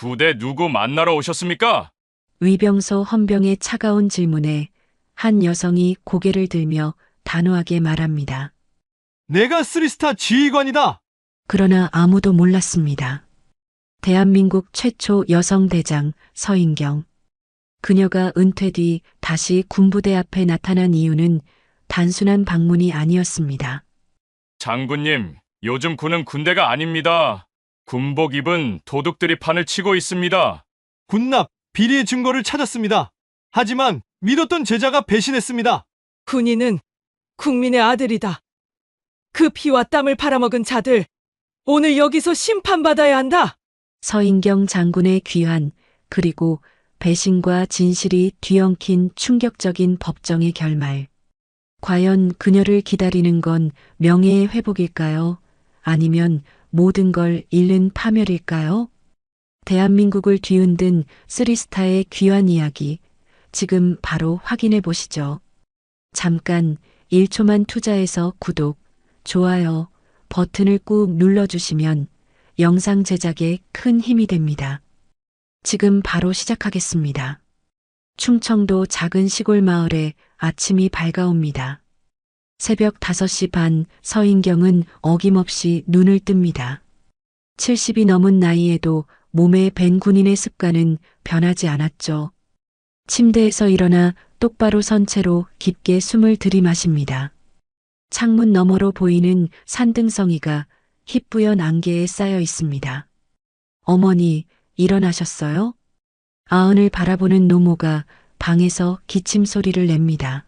부대 누구 만나러 오셨습니까? 위병소 헌병의 차가운 질문에 한 여성이 고개를 들며 단호하게 말합니다. 내가 쓰리스타 지휘관이다. 그러나 아무도 몰랐습니다. 대한민국 최초 여성 대장 서인경. 그녀가 은퇴 뒤 다시 군부대 앞에 나타난 이유는 단순한 방문이 아니었습니다. 장군님, 요즘 군은 군대가 아닙니다. 군복 입은 도둑들이 판을 치고 있습니다. 군납, 비리의 증거를 찾았습니다. 하지만 믿었던 제자가 배신했습니다. 군인은 국민의 아들이다. 그 피와 땀을 팔아먹은 자들, 오늘 여기서 심판받아야 한다. 서인경 장군의 귀환, 그리고 배신과 진실이 뒤엉킨 충격적인 법정의 결말. 과연 그녀를 기다리는 건 명예의 회복일까요? 아니면 모든 걸 잃는 파멸일까요? 대한민국을 뒤흔든 쓰리스타의 귀환 이야기, 지금 바로 확인해 보시죠. 잠깐 1초만 투자해서 구독, 좋아요 버튼을 꾹 눌러주시면 영상 제작에 큰 힘이 됩니다. 지금 바로 시작하겠습니다. 충청도 작은 시골 마을에 아침이 밝아옵니다. 새벽 5시 반 서인경은 어김없이 눈을 뜹니다. 70이 넘은 나이에도 몸에 밴 군인의 습관은 변하지 않았죠. 침대에서 일어나 똑바로 선 채로 깊게 숨을 들이마십니다. 창문 너머로 보이는 산등성이가 희뿌연 안개에 쌓여 있습니다. 어머니, 일어나셨어요? 아흔을 바라보는 노모가 방에서 기침 소리를 냅니다.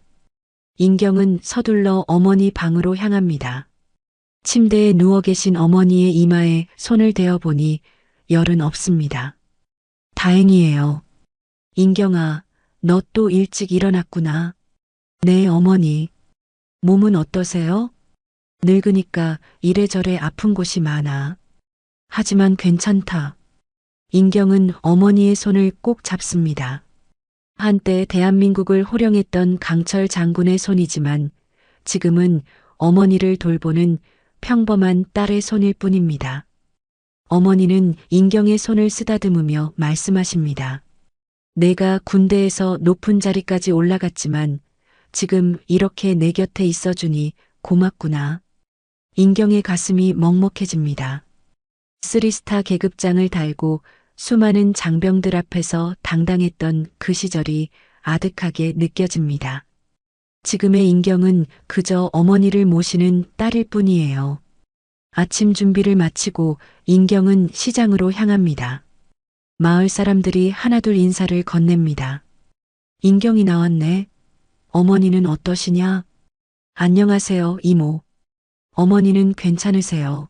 인경은 서둘러 어머니 방으로 향합니다. 침대에 누워 계신 어머니의 이마에 손을 대어보니 열은 없습니다. 다행이에요. 인경아, 너 또 일찍 일어났구나. 네, 어머니. 몸은 어떠세요? 늙으니까 이래저래 아픈 곳이 많아. 하지만 괜찮다. 인경은 어머니의 손을 꼭 잡습니다. 한때 대한민국을 호령했던 강철 장군의 손이지만 지금은 어머니를 돌보는 평범한 딸의 손일 뿐입니다. 어머니는 인경의 손을 쓰다듬으며 말씀하십니다. 내가 군대에서 높은 자리까지 올라갔지만 지금 이렇게 내 곁에 있어주니 고맙구나. 인경의 가슴이 먹먹해집니다. 쓰리스타 계급장을 달고 수많은 장병들 앞에서 당당했던 그 시절이 아득하게 느껴집니다. 지금의 인경은 그저 어머니를 모시는 딸일 뿐이에요. 아침 준비를 마치고 인경은 시장으로 향합니다. 마을 사람들이 하나둘 인사를 건넵니다. 인경이 나왔네. 어머니는 어떠시냐? 안녕하세요, 이모. 어머니는 괜찮으세요?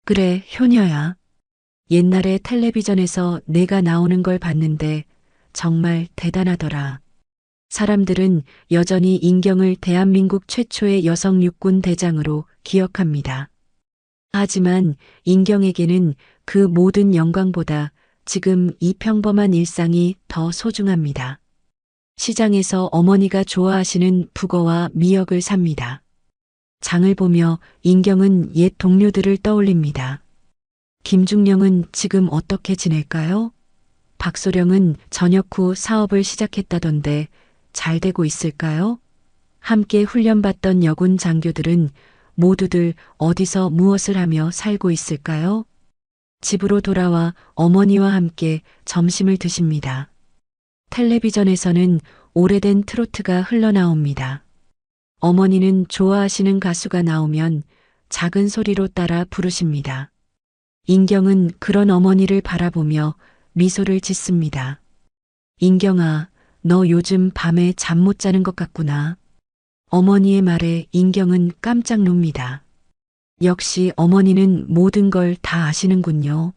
그래, 효녀야. 옛날에 텔레비전에서 내가 나오는 걸 봤는데 정말 대단하더라. 사람들은 여전히 인경을 대한민국 최초의 여성 육군 대장으로 기억합니다. 하지만 인경에게는 그 모든 영광보다 지금 이 평범한 일상이 더 소중합니다. 시장에서 어머니가 좋아하시는 북어와 미역을 삽니다. 장을 보며 인경은 옛 동료들을 떠올립니다. 김중령은 지금 어떻게 지낼까요? 박소령은 전역 후 사업을 시작했다던데 잘 되고 있을까요? 함께 훈련받던 여군 장교들은 모두들 어디서 무엇을 하며 살고 있을까요? 집으로 돌아와 어머니와 함께 점심을 드십니다. 텔레비전에서는 오래된 트로트가 흘러나옵니다. 어머니는 좋아하시는 가수가 나오면 작은 소리로 따라 부르십니다. 인경은 그런 어머니를 바라보며 미소를 짓습니다. 인경아, 너 요즘 밤에 잠 못 자는 것 같구나. 어머니의 말에 인경은 깜짝 놉니다. 역시 어머니는 모든 걸 다 아시는군요.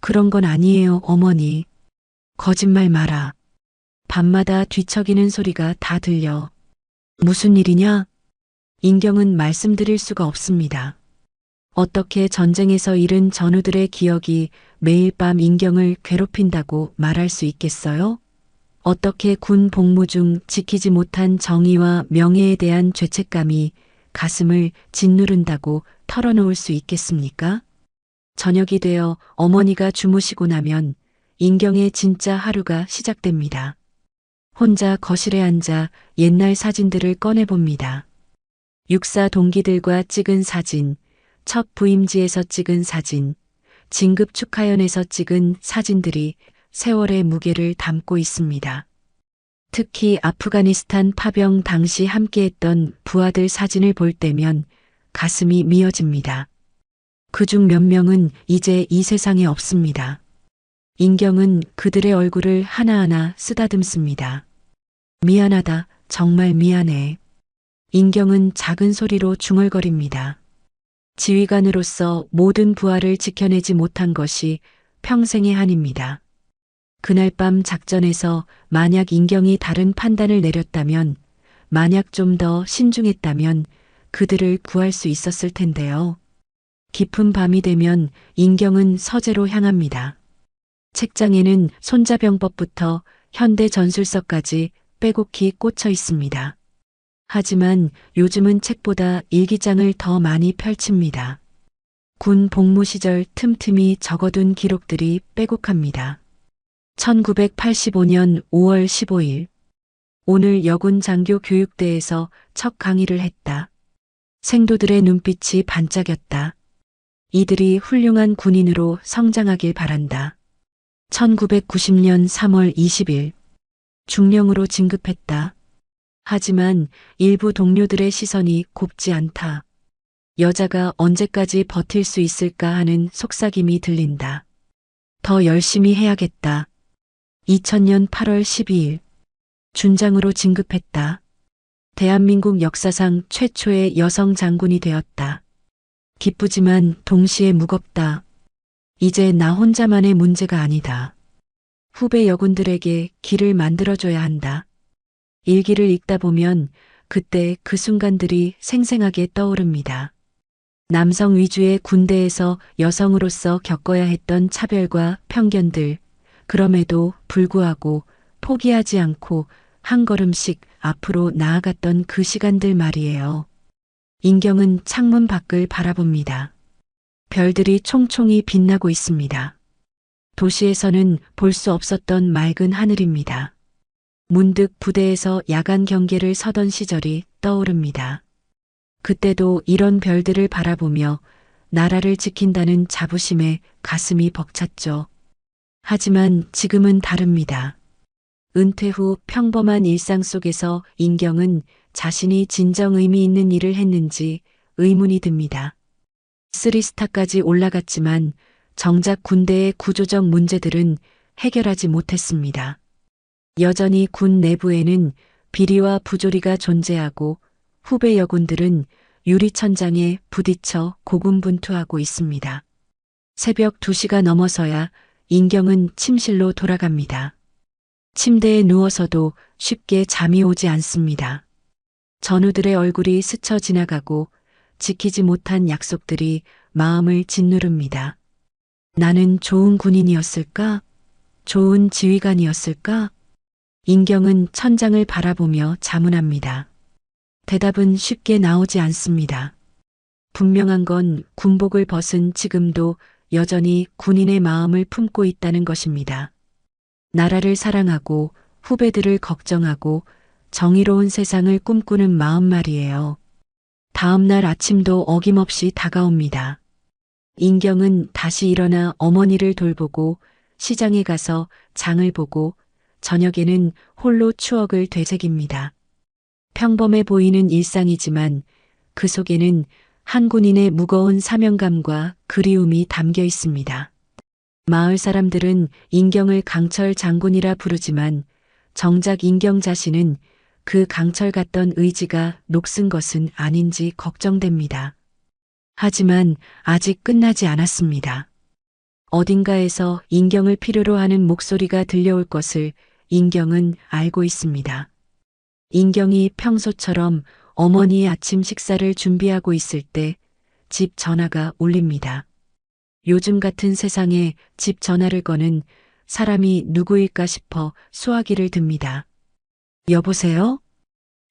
그런 건 아니에요, 어머니. 거짓말 마라. 밤마다 뒤척이는 소리가 다 들려. 무슨 일이냐? 인경은 말씀드릴 수가 없습니다. 어떻게 전쟁에서 잃은 전우들의 기억이 매일 밤 인경을 괴롭힌다고 말할 수 있겠어요? 어떻게 군 복무 중 지키지 못한 정의와 명예에 대한 죄책감이 가슴을 짓누른다고 털어놓을 수 있겠습니까? 저녁이 되어 어머니가 주무시고 나면 인경의 진짜 하루가 시작됩니다. 혼자 거실에 앉아 옛날 사진들을 꺼내봅니다. 육사 동기들과 찍은 사진, 첫 부임지에서 찍은 사진, 진급 축하연에서 찍은 사진들이 세월의 무게를 담고 있습니다. 특히 아프가니스탄 파병 당시 함께했던 부하들 사진을 볼 때면 가슴이 미어집니다. 그중 몇 명은 이제 이 세상에 없습니다. 인경은 그들의 얼굴을 하나하나 쓰다듬습니다. 미안하다, 정말 미안해. 인경은 작은 소리로 중얼거립니다. 지휘관으로서 모든 부하를 지켜내지 못한 것이 평생의 한입니다. 그날 밤 작전에서 만약 인경이 다른 판단을 내렸다면, 만약 좀 더 신중했다면 그들을 구할 수 있었을 텐데요. 깊은 밤이 되면 인경은 서재로 향합니다. 책장에는 손자병법부터 현대 전술서까지 빼곡히 꽂혀 있습니다. 하지만 요즘은 책보다 일기장을 더 많이 펼칩니다. 군 복무 시절 틈틈이 적어둔 기록들이 빼곡합니다. 1985년 5월 15일. 오늘 여군 장교 교육대에서 첫 강의를 했다. 생도들의 눈빛이 반짝였다. 이들이 훌륭한 군인으로 성장하길 바란다. 1990년 3월 20일. 중령으로 진급했다. 하지만 일부 동료들의 시선이 곱지 않다. 여자가 언제까지 버틸 수 있을까 하는 속삭임이 들린다. 더 열심히 해야겠다. 2000년 8월 12일. 준장으로 진급했다. 대한민국 역사상 최초의 여성 장군이 되었다. 기쁘지만 동시에 무겁다. 이제 나 혼자만의 문제가 아니다. 후배 여군들에게 길을 만들어줘야 한다. 일기를 읽다 보면 그때 그 순간들이 생생하게 떠오릅니다. 남성 위주의 군대에서 여성으로서 겪어야 했던 차별과 편견들, 그럼에도 불구하고 포기하지 않고 한 걸음씩 앞으로 나아갔던 그 시간들 말이에요. 인경은 창문 밖을 바라봅니다. 별들이 총총히 빛나고 있습니다. 도시에서는 볼 수 없었던 맑은 하늘입니다. 문득 부대에서 야간 경계를 서던 시절이 떠오릅니다. 그때도 이런 별들을 바라보며 나라를 지킨다는 자부심에 가슴이 벅찼죠. 하지만 지금은 다릅니다. 은퇴 후 평범한 일상 속에서 인경은 자신이 진정 의미 있는 일을 했는지 의문이 듭니다. 3스타까지 올라갔지만 정작 군대의 구조적 문제들은 해결하지 못했습니다. 여전히 군 내부에는 비리와 부조리가 존재하고 후배 여군들은 유리천장에 부딪혀 고군분투하고 있습니다. 새벽 2시가 넘어서야 인경은 침실로 돌아갑니다. 침대에 누워서도 쉽게 잠이 오지 않습니다. 전우들의 얼굴이 스쳐 지나가고 지키지 못한 약속들이 마음을 짓누릅니다. 나는 좋은 군인이었을까? 좋은 지휘관이었을까? 인경은 천장을 바라보며 자문합니다. 대답은 쉽게 나오지 않습니다. 분명한 건 군복을 벗은 지금도 여전히 군인의 마음을 품고 있다는 것입니다. 나라를 사랑하고 후배들을 걱정하고 정의로운 세상을 꿈꾸는 마음 말이에요. 다음 날 아침도 어김없이 다가옵니다. 인경은 다시 일어나 어머니를 돌보고 시장에 가서 장을 보고 저녁에는 홀로 추억을 되새깁니다. 평범해 보이는 일상이지만 그 속에는 한 군인의 무거운 사명감과 그리움이 담겨 있습니다. 마을 사람들은 인경을 강철 장군이라 부르지만 정작 인경 자신은 그 강철 같던 의지가 녹슨 것은 아닌지 걱정됩니다. 하지만 아직 끝나지 않았습니다. 어딘가에서 인경을 필요로 하는 목소리가 들려올 것을 인경은 알고 있습니다. 인경이 평소처럼 어머니의 아침 식사를 준비하고 있을 때 집 전화가 울립니다. 요즘 같은 세상에 집 전화를 거는 사람이 누구일까 싶어 수화기를 듭니다. 여보세요?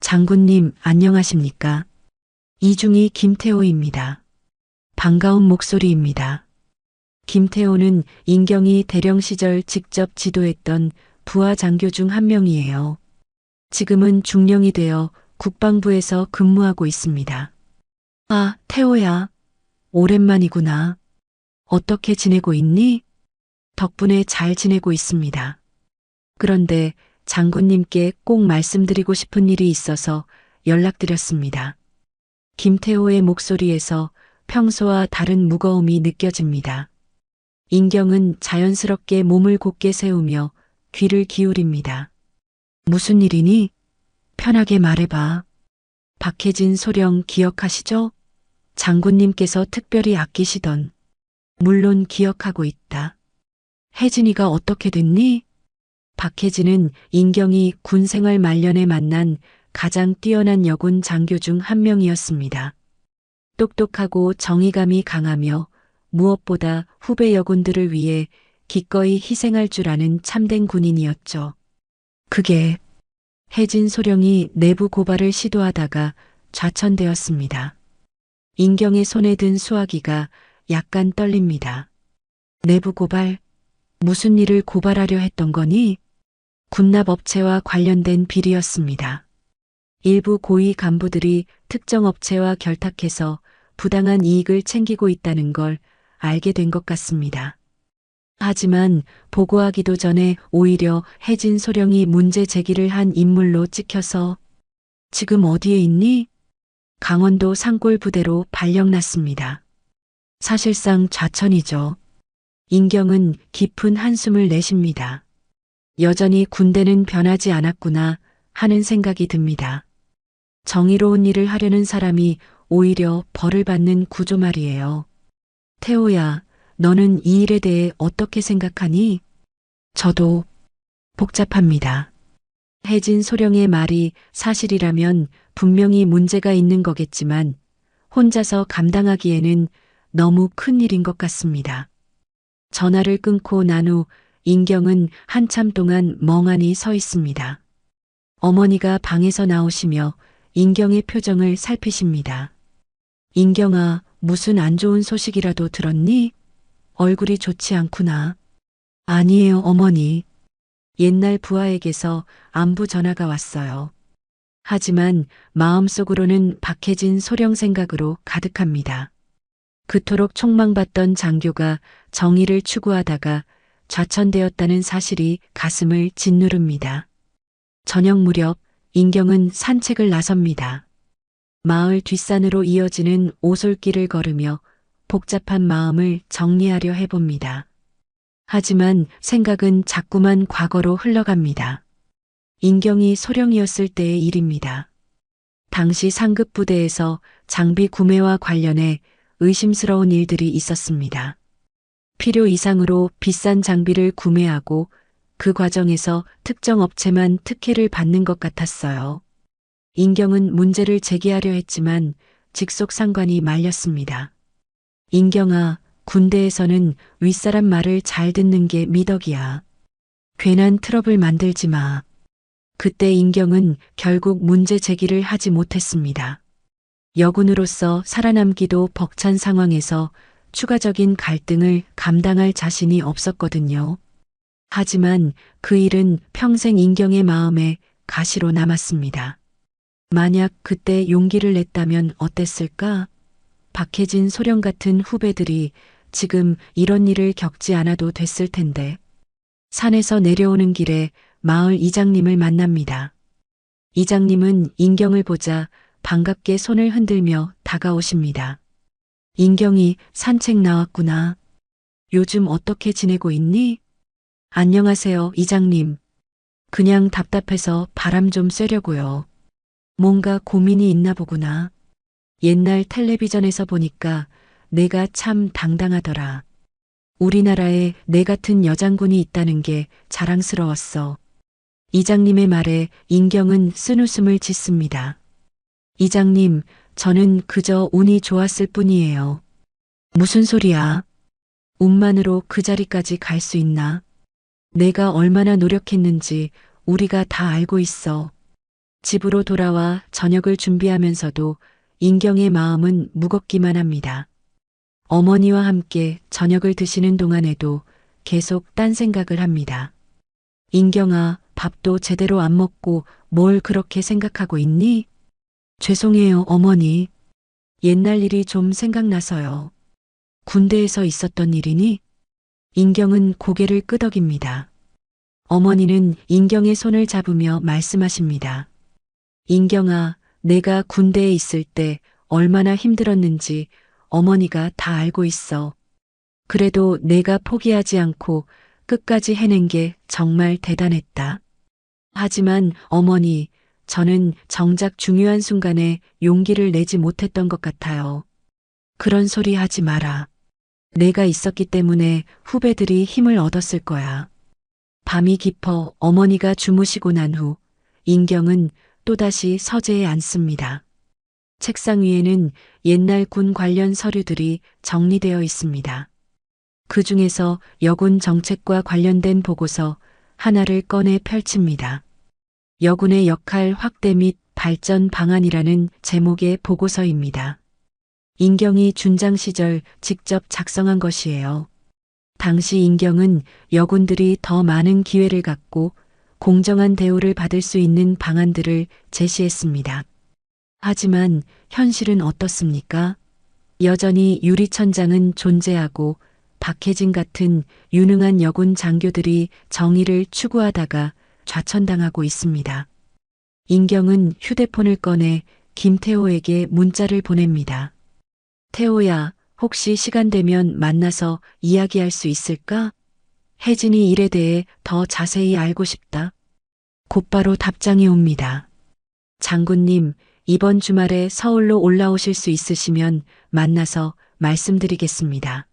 장군님 안녕하십니까? 이중희 김태호입니다. 반가운 목소리입니다. 김태호는 인경이 대령 시절 직접 지도했던 부하 장교 중 한 명이에요. 지금은 중령이 되어 국방부에서 근무하고 있습니다. 아, 태호야. 오랜만이구나. 어떻게 지내고 있니? 덕분에 잘 지내고 있습니다. 그런데 장군님께 꼭 말씀드리고 싶은 일이 있어서 연락드렸습니다. 김태호의 목소리에서 평소와 다른 무거움이 느껴집니다. 인경은 자연스럽게 몸을 곧게 세우며 귀를 기울입니다. 무슨 일이니? 편하게 말해봐. 박혜진 소령 기억하시죠? 장군님께서 특별히 아끼시던. 물론 기억하고 있다. 혜진이가 어떻게 됐니? 박혜진은 인경이 군 생활 말년에 만난 가장 뛰어난 여군 장교 중 한 명이었습니다. 똑똑하고 정의감이 강하며 무엇보다 후배 여군들을 위해 기꺼이 희생할 줄 아는 참된 군인이었죠. 그게 혜진 소령이 내부 고발을 시도하다가 좌천되었습니다. 인경의 손에 든 수화기가 약간 떨립니다. 내부 고발? 무슨 일을 고발하려 했던 거니? 군납업체와 관련된 비리였습니다. 일부 고위 간부들이 특정 업체와 결탁해서 부당한 이익을 챙기고 있다는 걸 알게 된 것 같습니다. 하지만 보고하기도 전에 오히려 혜진 소령이 문제 제기를 한 인물로 찍혀서 지금 어디에 있니? 강원도 산골 부대로 발령났습니다. 사실상 좌천이죠. 인경은 깊은 한숨을 내쉽니다. 여전히 군대는 변하지 않았구나 하는 생각이 듭니다. 정의로운 일을 하려는 사람이 오히려 벌을 받는 구조 말이에요. 태호야, 너는 이 일에 대해 어떻게 생각하니? 저도 복잡합니다. 혜진 소령의 말이 사실이라면 분명히 문제가 있는 거겠지만 혼자서 감당하기에는 너무 큰 일인 것 같습니다. 전화를 끊고 난 후 인경은 한참 동안 멍하니 서 있습니다. 어머니가 방에서 나오시며 인경의 표정을 살피십니다. 인경아, 무슨 안 좋은 소식이라도 들었니? 얼굴이 좋지 않구나. 아니에요, 어머니. 옛날 부하에게서 안부 전화가 왔어요. 하지만 마음속으로는 박혜진 소령 생각으로 가득합니다. 그토록 촉망받던 장교가 정의를 추구하다가 좌천되었다는 사실이 가슴을 짓누릅니다. 저녁 무렵 인경은 산책을 나섭니다. 마을 뒷산으로 이어지는 오솔길을 걸으며 복잡한 마음을 정리하려 해봅니다. 하지만 생각은 자꾸만 과거로 흘러갑니다. 인경이 소령이었을 때의 일입니다. 당시 상급 부대에서 장비 구매와 관련해 의심스러운 일들이 있었습니다. 필요 이상으로 비싼 장비를 구매하고 그 과정에서 특정 업체만 특혜를 받는 것 같았어요. 인경은 문제를 제기하려 했지만 직속 상관이 말렸습니다. 인경아, 군대에서는 윗사람 말을 잘 듣는 게 미덕이야. 괜한 트러블 만들지 마. 그때 인경은 결국 문제 제기를 하지 못했습니다. 여군으로서 살아남기도 벅찬 상황에서 추가적인 갈등을 감당할 자신이 없었거든요. 하지만 그 일은 평생 인경의 마음에 가시로 남았습니다. 만약 그때 용기를 냈다면 어땠을까? 박혜진 소령 같은 후배들이 지금 이런 일을 겪지 않아도 됐을 텐데. 산에서 내려오는 길에 마을 이장님을 만납니다. 이장님은 인경을 보자 반갑게 손을 흔들며 다가오십니다. 인경이 산책 나왔구나. 요즘 어떻게 지내고 있니? 안녕하세요, 이장님. 그냥 답답해서 바람 좀 쐬려고요. 뭔가 고민이 있나 보구나. 옛날 텔레비전에서 보니까 내가 참 당당하더라. 우리나라에 내 같은 여장군이 있다는 게 자랑스러웠어. 이장님의 말에 인경은 쓴웃음을 짓습니다. 이장님, 저는 그저 운이 좋았을 뿐이에요. 무슨 소리야? 운만으로 그 자리까지 갈 수 있나? 내가 얼마나 노력했는지 우리가 다 알고 있어. 집으로 돌아와 저녁을 준비하면서도 인경의 마음은 무겁기만 합니다. 어머니와 함께 저녁을 드시는 동안에도 계속 딴 생각을 합니다. 인경아, 밥도 제대로 안 먹고 뭘 그렇게 생각하고 있니? 죄송해요, 어머니. 옛날 일이 좀 생각나서요. 군대에서 있었던 일이니? 인경은 고개를 끄덕입니다. 어머니는 인경의 손을 잡으며 말씀하십니다. 인경아, 내가 군대에 있을 때 얼마나 힘들었는지 어머니가 다 알고 있어. 그래도 내가 포기하지 않고 끝까지 해낸 게 정말 대단했다. 하지만 어머니, 저는 정작 중요한 순간에 용기를 내지 못했던 것 같아요. 그런 소리 하지 마라. 내가 있었기 때문에 후배들이 힘을 얻었을 거야. 밤이 깊어 어머니가 주무시고 난 후 인경은 또다시 서재에 앉습니다. 책상 위에는 옛날 군 관련 서류들이 정리되어 있습니다. 그 중에서 여군 정책과 관련된 보고서 하나를 꺼내 펼칩니다. 여군의 역할 확대 및 발전 방안이라는 제목의 보고서입니다. 인경이 준장 시절 직접 작성한 것이에요. 당시 인경은 여군들이 더 많은 기회를 갖고 공정한 대우를 받을 수 있는 방안들을 제시했습니다. 하지만 현실은 어떻습니까? 여전히 유리천장은 존재하고 박해진 같은 유능한 여군 장교들이 정의를 추구하다가 좌천당하고 있습니다. 인경은 휴대폰을 꺼내 김태호에게 문자를 보냅니다. 태호야, 혹시 시간 되면 만나서 이야기할 수 있을까? 혜진이 일에 대해 더 자세히 알고 싶다. 곧바로 답장이 옵니다. 장군님, 이번 주말에 서울로 올라오실 수 있으시면 만나서 말씀드리겠습니다.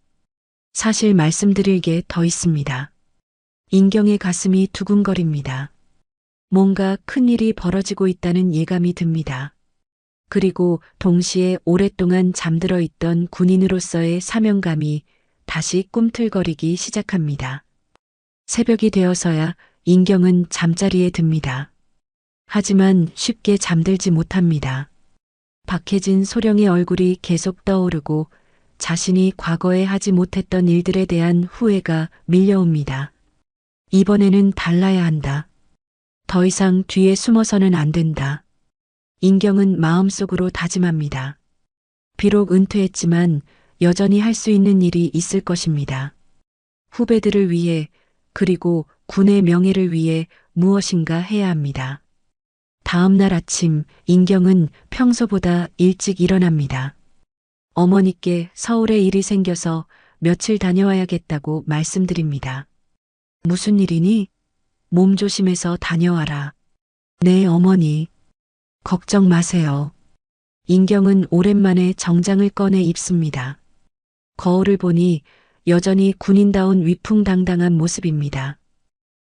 사실 말씀드릴 게 더 있습니다. 인경의 가슴이 두근거립니다. 뭔가 큰일이 벌어지고 있다는 예감이 듭니다. 그리고 동시에 오랫동안 잠들어 있던 군인으로서의 사명감이 다시 꿈틀거리기 시작합니다. 새벽이 되어서야 인경은 잠자리에 듭니다. 하지만 쉽게 잠들지 못합니다. 박해진 소령의 얼굴이 계속 떠오르고 자신이 과거에 하지 못했던 일들에 대한 후회가 밀려옵니다. 이번에는 달라야 한다. 더 이상 뒤에 숨어서는 안 된다. 인경은 마음속으로 다짐합니다. 비록 은퇴했지만 여전히 할 수 있는 일이 있을 것입니다. 후배들을 위해 그리고 군의 명예를 위해 무엇인가 해야 합니다. 다음 날 아침 인경은 평소보다 일찍 일어납니다. 어머니께 서울에 일이 생겨서 며칠 다녀와야겠다고 말씀드립니다. 무슨 일이니? 몸 조심해서 다녀와라. 네, 어머니. 걱정 마세요. 인경은 오랜만에 정장을 꺼내 입습니다. 거울을 보니 여전히 군인다운 위풍당당한 모습입니다.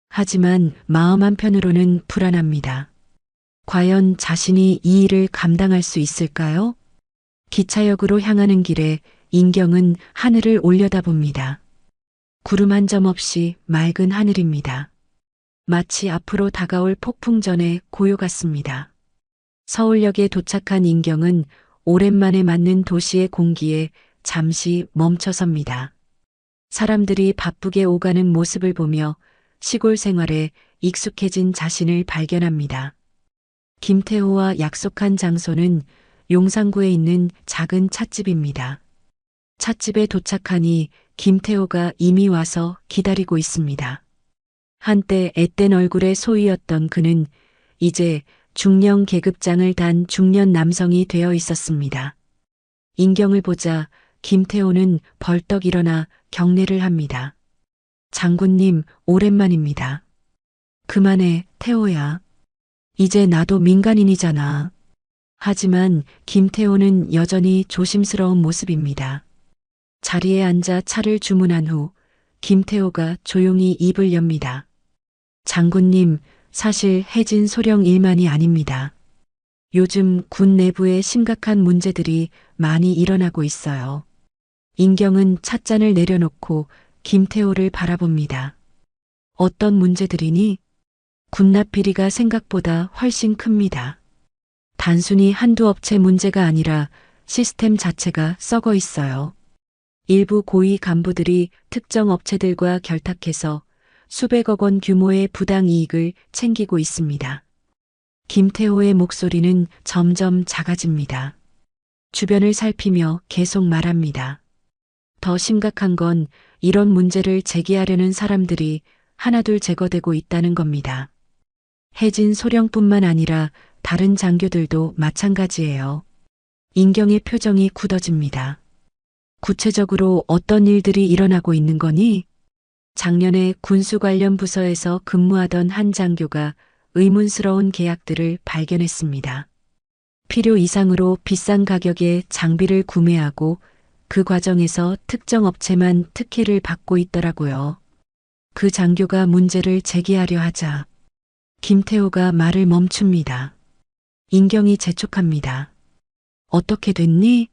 하지만 마음 한편으로는 불안합니다. 과연 자신이 이 일을 감당할 수 있을까요? 기차역으로 향하는 길에 인경은 하늘을 올려다봅니다. 구름 한 점 없이 맑은 하늘입니다. 마치 앞으로 다가올 폭풍 전에 고요 같습니다. 서울역에 도착한 인경은 오랜만에 맞는 도시의 공기에 잠시 멈춰섭니다. 사람들이 바쁘게 오가는 모습을 보며 시골 생활에 익숙해진 자신을 발견합니다. 김태호와 약속한 장소는 용산구에 있는 작은 찻집입니다. 찻집에 도착하니 김태호가 이미 와서 기다리고 있습니다. 한때 앳된 얼굴의 소위였던 그는 이제 중령 계급장을 단 중년 남성이 되어 있었습니다. 인경을 보자 김태호는 벌떡 일어나 경례를 합니다. 장군님, 오랜만입니다. 그만해, 태호야. 이제 나도 민간인이잖아. 하지만 김태호는 여전히 조심스러운 모습입니다. 자리에 앉아 차를 주문한 후 김태호가 조용히 입을 엽니다. 장군님, 사실 혜진 소령 일만이 아닙니다. 요즘 군 내부에 심각한 문제들이 많이 일어나고 있어요. 인경은 찻잔을 내려놓고 김태호를 바라봅니다. 어떤 문제들이니? 군납 비리가 생각보다 훨씬 큽니다. 단순히 한두 업체 문제가 아니라 시스템 자체가 썩어 있어요. 일부 고위 간부들이 특정 업체들과 결탁해서 수백억 원 규모의 부당 이익을 챙기고 있습니다. 김태호의 목소리는 점점 작아집니다. 주변을 살피며 계속 말합니다. 더 심각한 건 이런 문제를 제기하려는 사람들이 하나둘 제거되고 있다는 겁니다. 혜진 소령뿐만 아니라 다른 장교들도 마찬가지예요. 인경의 표정이 굳어집니다. 구체적으로 어떤 일들이 일어나고 있는 거니? 작년에 군수 관련 부서에서 근무하던 한 장교가 의문스러운 계약들을 발견했습니다. 필요 이상으로 비싼 가격의 장비를 구매하고 그 과정에서 특정 업체만 특혜를 받고 있더라고요. 그 장교가 문제를 제기하려 하자 김태호가 말을 멈춥니다. 인경이 재촉합니다. 어떻게 됐니?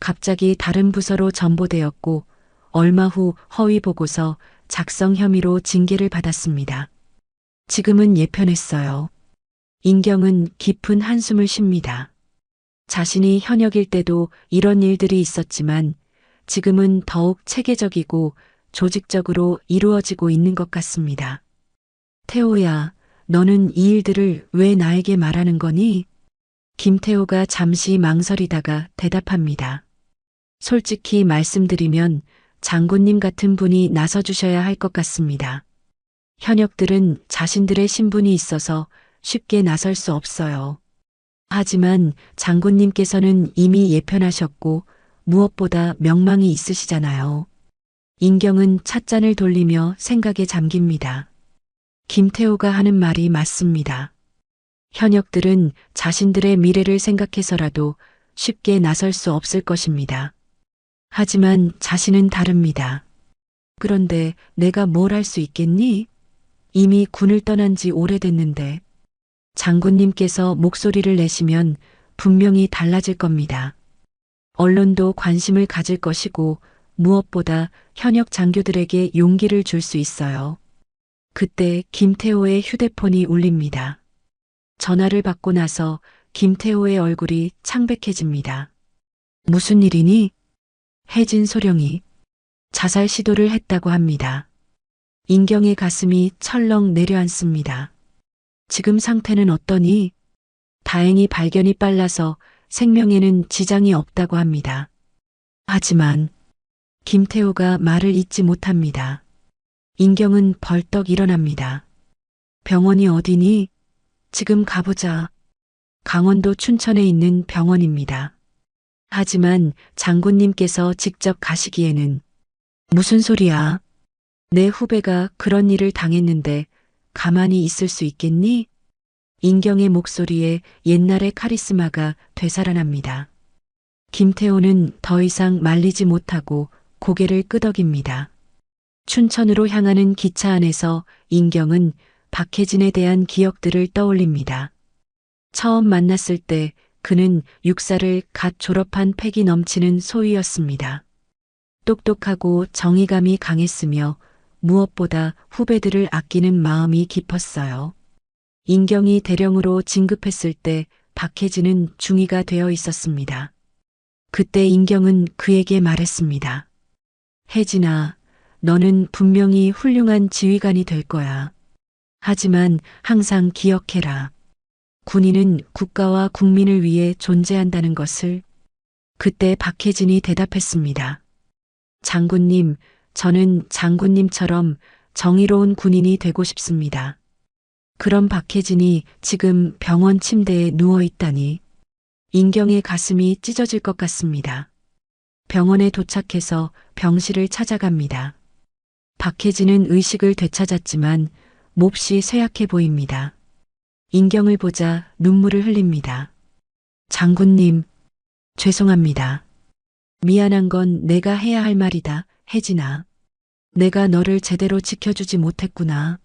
갑자기 다른 부서로 전보되었고 얼마 후 허위 보고서 작성 혐의로 징계를 받았습니다. 지금은 예편했어요. 인경은 깊은 한숨을 쉽니다. 자신이 현역일 때도 이런 일들이 있었지만 지금은 더욱 체계적이고 조직적으로 이루어지고 있는 것 같습니다. 태호야, 너는 이 일들을 왜 나에게 말하는 거니? 김태호가 잠시 망설이다가 대답합니다. 솔직히 말씀드리면 장군님 같은 분이 나서주셔야 할 것 같습니다. 현역들은 자신들의 신분이 있어서 쉽게 나설 수 없어요. 하지만 장군님께서는 이미 예편하셨고 무엇보다 명망이 있으시잖아요. 인경은 찻잔을 돌리며 생각에 잠깁니다. 김태호가 하는 말이 맞습니다. 현역들은 자신들의 미래를 생각해서라도 쉽게 나설 수 없을 것입니다. 하지만 자신은 다릅니다. 그런데 내가 뭘 할 수 있겠니? 이미 군을 떠난 지 오래됐는데 장군님께서 목소리를 내시면 분명히 달라질 겁니다. 언론도 관심을 가질 것이고 무엇보다 현역 장교들에게 용기를 줄 수 있어요. 그때 김태호의 휴대폰이 울립니다. 전화를 받고 나서 김태호의 얼굴이 창백해집니다. 무슨 일이니? 혜진 소령이 자살 시도를 했다고 합니다. 인경의 가슴이 철렁 내려앉습니다. 지금 상태는 어떠니? 다행히 발견이 빨라서 생명에는 지장이 없다고 합니다. 하지만 김태호가 말을 잇지 못합니다. 인경은 벌떡 일어납니다. 병원이 어디니? 지금 가보자. 강원도 춘천에 있는 병원입니다. 하지만 장군님께서 직접 가시기에는 무슨 소리야? 내 후배가 그런 일을 당했는데 가만히 있을 수 있겠니? 인경의 목소리에 옛날의 카리스마가 되살아납니다. 김태호는 더 이상 말리지 못하고 고개를 끄덕입니다. 춘천으로 향하는 기차 안에서 인경은 박혜진에 대한 기억들을 떠올립니다. 처음 만났을 때 그는 육사를 갓 졸업한 패기 넘치는 소위였습니다. 똑똑하고 정의감이 강했으며 무엇보다 후배들을 아끼는 마음이 깊었어요. 인경이 대령으로 진급했을 때 박혜진은 중위가 되어 있었습니다. 그때 인경은 그에게 말했습니다. 혜진아, 너는 분명히 훌륭한 지휘관이 될 거야. 하지만 항상 기억해라. 군인은 국가와 국민을 위해 존재한다는 것을. 그때 박혜진이 대답했습니다. 장군님, 저는 장군님처럼 정의로운 군인이 되고 싶습니다. 그런 박혜진이 지금 병원 침대에 누워 있다니. 인경의 가슴이 찢어질 것 같습니다. 병원에 도착해서 병실을 찾아갑니다. 박혜진은 의식을 되찾았지만 몹시 쇠약해 보입니다. 인경을 보자 눈물을 흘립니다. 장군님, 죄송합니다. 미안한 건 내가 해야 할 말이다, 혜진아. 내가 너를 제대로 지켜주지 못했구나.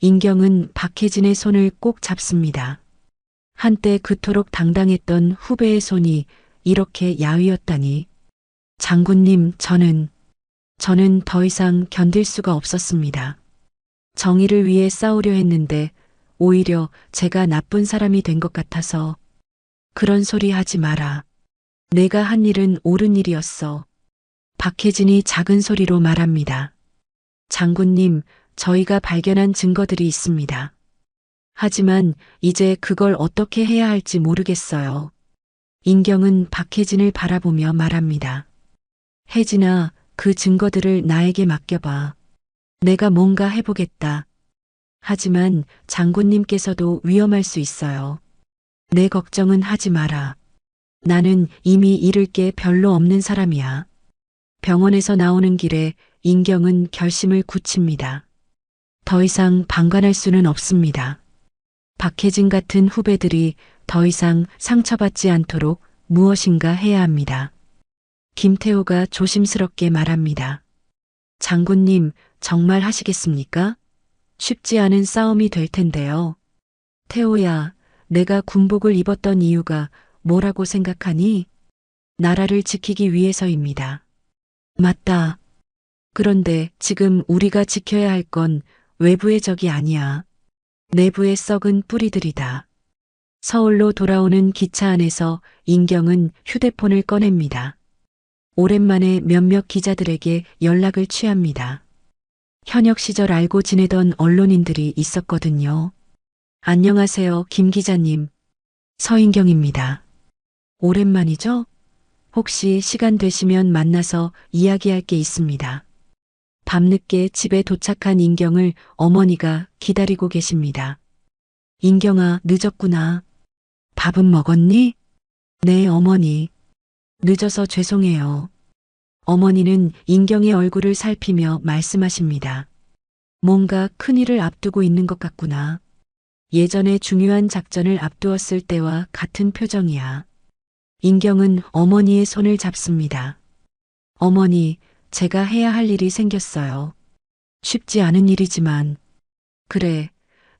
인경은 박혜진의 손을 꼭 잡습니다. 한때 그토록 당당했던 후배의 손이 이렇게 야위었다니. 장군님, 저는 더 이상 견딜 수가 없었습니다. 정의를 위해 싸우려 했는데 오히려 제가 나쁜 사람이 된 것 같아서. 그런 소리 하지 마라. 내가 한 일은 옳은 일이었어. 박혜진이 작은 소리로 말합니다. 장군님, 저희가 발견한 증거들이 있습니다. 하지만 이제 그걸 어떻게 해야 할지 모르겠어요. 인경은 박혜진을 바라보며 말합니다. 혜진아, 그 증거들을 나에게 맡겨봐. 내가 뭔가 해보겠다. 하지만 장군님께서도 위험할 수 있어요. 내 걱정은 하지 마라. 나는 이미 잃을 게 별로 없는 사람이야. 병원에서 나오는 길에 인경은 결심을 굳힙니다. 더 이상 방관할 수는 없습니다. 박혜진 같은 후배들이 더 이상 상처받지 않도록 무엇인가 해야 합니다. 김태호가 조심스럽게 말합니다. 장군님, 정말 하시겠습니까? 쉽지 않은 싸움이 될 텐데요. 태호야, 내가 군복을 입었던 이유가 뭐라고 생각하니? 나라를 지키기 위해서입니다. 맞다. 그런데 지금 우리가 지켜야 할 건 외부의 적이 아니야. 내부의 썩은 뿌리들이다. 서울로 돌아오는 기차 안에서 인경은 휴대폰을 꺼냅니다. 오랜만에 몇몇 기자들에게 연락을 취합니다. 현역 시절 알고 지내던 언론인들이 있었거든요. 안녕하세요, 김 기자님. 서인경입니다. 오랜만이죠? 혹시 시간 되시면 만나서 이야기할 게 있습니다. 밤늦게 집에 도착한 인경을 어머니가 기다리고 계십니다. 인경아, 늦었구나. 밥은 먹었니? 네, 어머니. 늦어서 죄송해요. 어머니는 인경의 얼굴을 살피며 말씀하십니다. 뭔가 큰일을 앞두고 있는 것 같구나. 예전에 중요한 작전을 앞두었을 때와 같은 표정이야. 인경은 어머니의 손을 잡습니다. 어머니, 제가 해야 할 일이 생겼어요. 쉽지 않은 일이지만, 그래,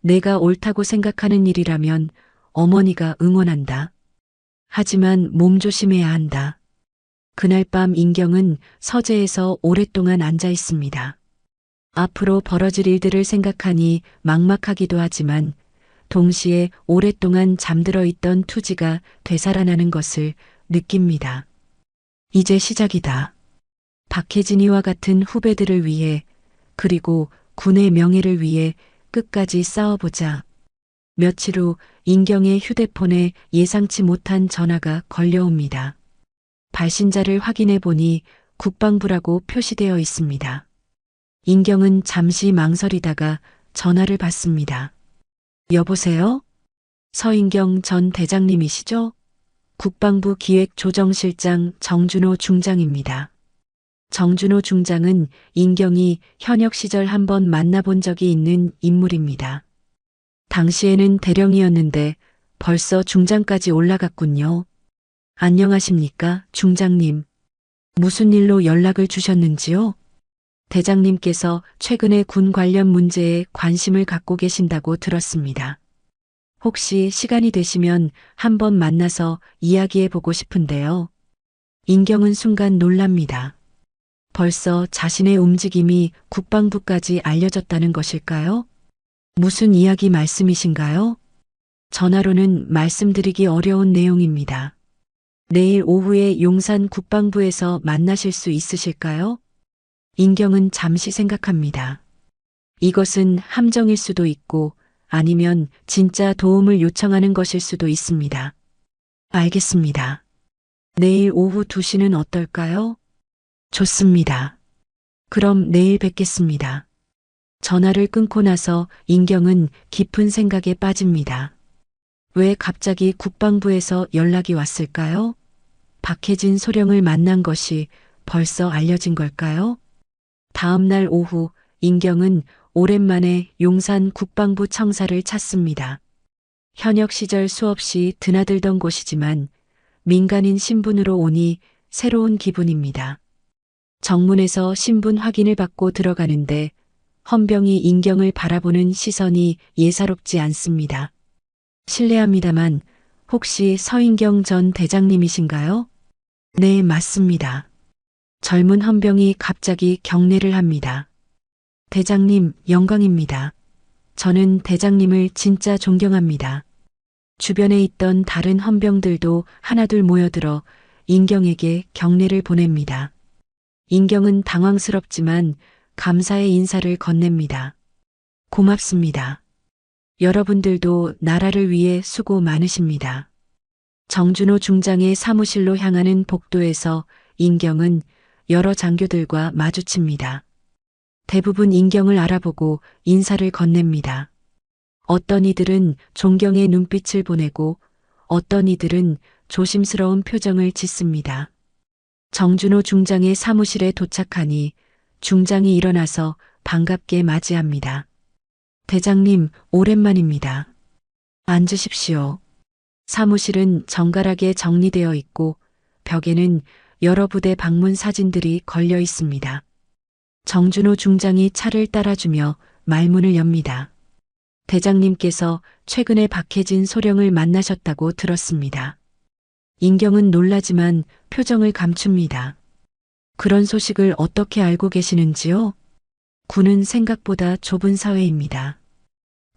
내가 옳다고 생각하는 일이라면 어머니가 응원한다. 하지만 몸조심해야 한다. 그날 밤 인경은 서재에서 오랫동안 앉아 있습니다. 앞으로 벌어질 일들을 생각하니 막막하기도 하지만 동시에 오랫동안 잠들어 있던 투지가 되살아나는 것을 느낍니다. 이제 시작이다. 박혜진이와 같은 후배들을 위해, 그리고 군의 명예를 위해 끝까지 싸워보자. 며칠 후 인경의 휴대폰에 예상치 못한 전화가 걸려옵니다. 발신자를 확인해 보니 국방부라고 표시되어 있습니다. 인경은 잠시 망설이다가 전화를 받습니다. 여보세요? 서인경 전 대장님이시죠? 국방부 기획조정실장 정준호 중장입니다. 정준호 중장은 인경이 현역 시절 한번 만나본 적이 있는 인물입니다. 당시에는 대령이었는데 벌써 중장까지 올라갔군요. 안녕하십니까, 중장님. 무슨 일로 연락을 주셨는지요? 대장님께서 최근에 군 관련 문제에 관심을 갖고 계신다고 들었습니다. 혹시 시간이 되시면 한번 만나서 이야기해 보고 싶은데요. 인경은 순간 놀랍니다. 벌써 자신의 움직임이 국방부까지 알려졌다는 것일까요? 무슨 이야기 말씀이신가요? 전화로는 말씀드리기 어려운 내용입니다. 내일 오후에 용산 국방부에서 만나실 수 있으실까요? 인경은 잠시 생각합니다. 이것은 함정일 수도 있고 아니면 진짜 도움을 요청하는 것일 수도 있습니다. 알겠습니다. 내일 오후 2시는 어떨까요? 좋습니다. 그럼 내일 뵙겠습니다. 전화를 끊고 나서 인경은 깊은 생각에 빠집니다. 왜 갑자기 국방부에서 연락이 왔을까요? 박혜진 소령을 만난 것이 벌써 알려진 걸까요? 다음 날 오후 인경은 오랜만에 용산 국방부 청사를 찾습니다. 현역 시절 수없이 드나들던 곳이지만 민간인 신분으로 오니 새로운 기분입니다. 정문에서 신분 확인을 받고 들어가는데 헌병이 인경을 바라보는 시선이 예사롭지 않습니다. 실례합니다만 혹시 서인경 전 대장님이신가요? 네, 맞습니다. 젊은 헌병이 갑자기 경례를 합니다. 대장님, 영광입니다. 저는 대장님을 진짜 존경합니다. 주변에 있던 다른 헌병들도 하나둘 모여들어 인경에게 경례를 보냅니다. 인경은 당황스럽지만 감사의 인사를 건넵니다. 고맙습니다. 여러분들도 나라를 위해 수고 많으십니다. 정준호 중장의 사무실로 향하는 복도에서 인경은 여러 장교들과 마주칩니다. 대부분 인경을 알아보고 인사를 건넵니다. 어떤 이들은 존경의 눈빛을 보내고 어떤 이들은 조심스러운 표정을 짓습니다. 정준호 중장의 사무실에 도착하니 중장이 일어나서 반갑게 맞이합니다. 대장님, 오랜만입니다. 앉으십시오. 사무실은 정갈하게 정리되어 있고 벽에는 여러 부대 방문 사진들이 걸려 있습니다. 정준호 중장이 차를 따라주며 말문을 엽니다. 대장님께서 최근에 박해진 소령을 만나셨다고 들었습니다. 인경은 놀라지만 표정을 감춥니다. 그런 소식을 어떻게 알고 계시는지요? 군은 생각보다 좁은 사회입니다.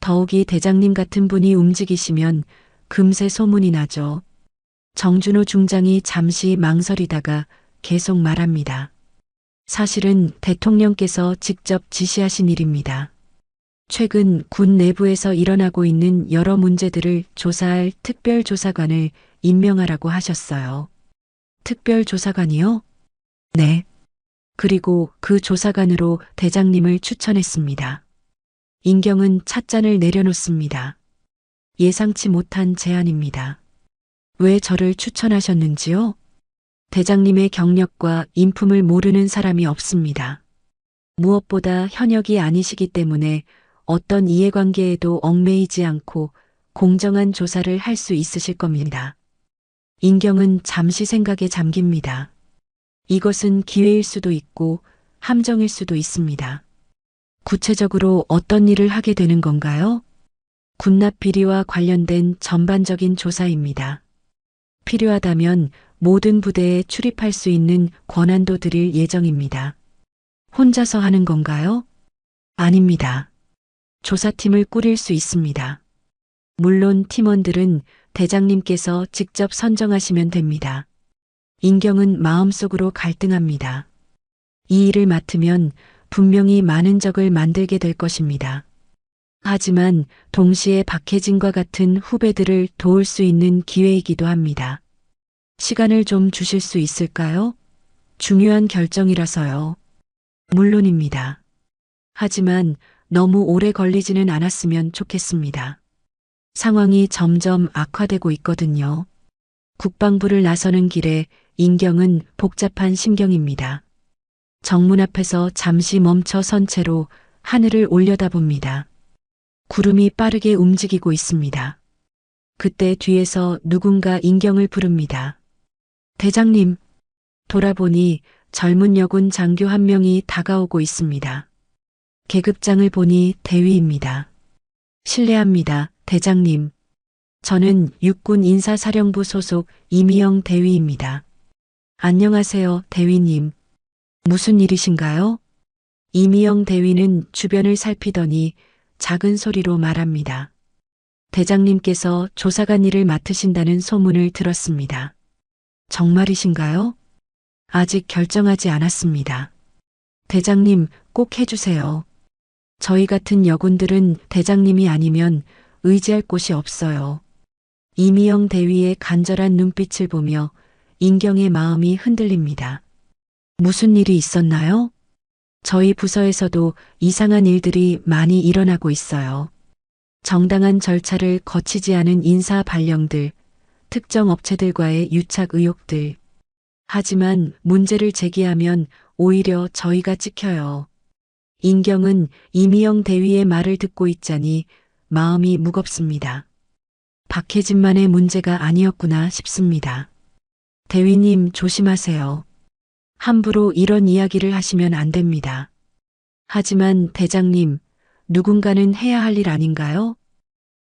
더욱이 대장님 같은 분이 움직이시면 금세 소문이 나죠. 정준호 중장이 잠시 망설이다가 계속 말합니다. 사실은 대통령께서 직접 지시하신 일입니다. 최근 군 내부에서 일어나고 있는 여러 문제들을 조사할 특별조사관을 임명하라고 하셨어요. 특별조사관이요? 네. 그리고 그 조사관으로 대장님을 추천했습니다. 인경은 찻잔을 내려놓습니다. 예상치 못한 제안입니다. 왜 저를 추천하셨는지요? 대장님의 경력과 인품을 모르는 사람이 없습니다. 무엇보다 현역이 아니시기 때문에 어떤 이해관계에도 얽매이지 않고 공정한 조사를 할 수 있으실 겁니다. 인경은 잠시 생각에 잠깁니다. 이것은 기회일 수도 있고 함정일 수도 있습니다. 구체적으로 어떤 일을 하게 되는 건가요? 군납 비리와 관련된 전반적인 조사입니다. 필요하다면 모든 부대에 출입할 수 있는 권한도 드릴 예정입니다. 혼자서 하는 건가요? 아닙니다. 조사팀을 꾸릴 수 있습니다. 물론 팀원들은 대장님께서 직접 선정하시면 됩니다. 인경은 마음속으로 갈등합니다. 이 일을 맡으면 분명히 많은 적을 만들게 될 것입니다. 하지만 동시에 박해진과 같은 후배들을 도울 수 있는 기회이기도 합니다. 시간을 좀 주실 수 있을까요? 중요한 결정이라서요. 물론입니다. 하지만 너무 오래 걸리지는 않았으면 좋겠습니다. 상황이 점점 악화되고 있거든요. 국방부를 나서는 길에 인경은 복잡한 심경입니다. 정문 앞에서 잠시 멈춰 선 채로 하늘을 올려다봅니다. 구름이 빠르게 움직이고 있습니다. 그때 뒤에서 누군가 인경을 부릅니다. 대장님, 돌아보니 젊은 여군 장교 한 명이 다가오고 있습니다. 계급장을 보니 대위입니다. 실례합니다, 대장님. 저는 육군 인사사령부 소속 이미영 대위입니다. 안녕하세요, 대위님. 무슨 일이신가요? 이미영 대위는 주변을 살피더니 작은 소리로 말합니다. 대장님께서 조사관 일을 맡으신다는 소문을 들었습니다. 정말이신가요? 아직 결정하지 않았습니다. 대장님, 꼭 해주세요. 저희 같은 여군들은 대장님이 아니면 의지할 곳이 없어요. 이미영 대위의 간절한 눈빛을 보며 인경의 마음이 흔들립니다. 무슨 일이 있었나요? 저희 부서에서도 이상한 일들이 많이 일어나고 있어요. 정당한 절차를 거치지 않은 인사 발령들, 특정 업체들과의 유착 의혹들. 하지만 문제를 제기하면 오히려 저희가 찍혀요. 인경은 이미영 대위의 말을 듣고 있자니 마음이 무겁습니다. 박해진만의 문제가 아니었구나 싶습니다. 대위님 조심하세요. 함부로 이런 이야기를 하시면 안 됩니다. 하지만 대장님, 누군가는 해야 할 일 아닌가요?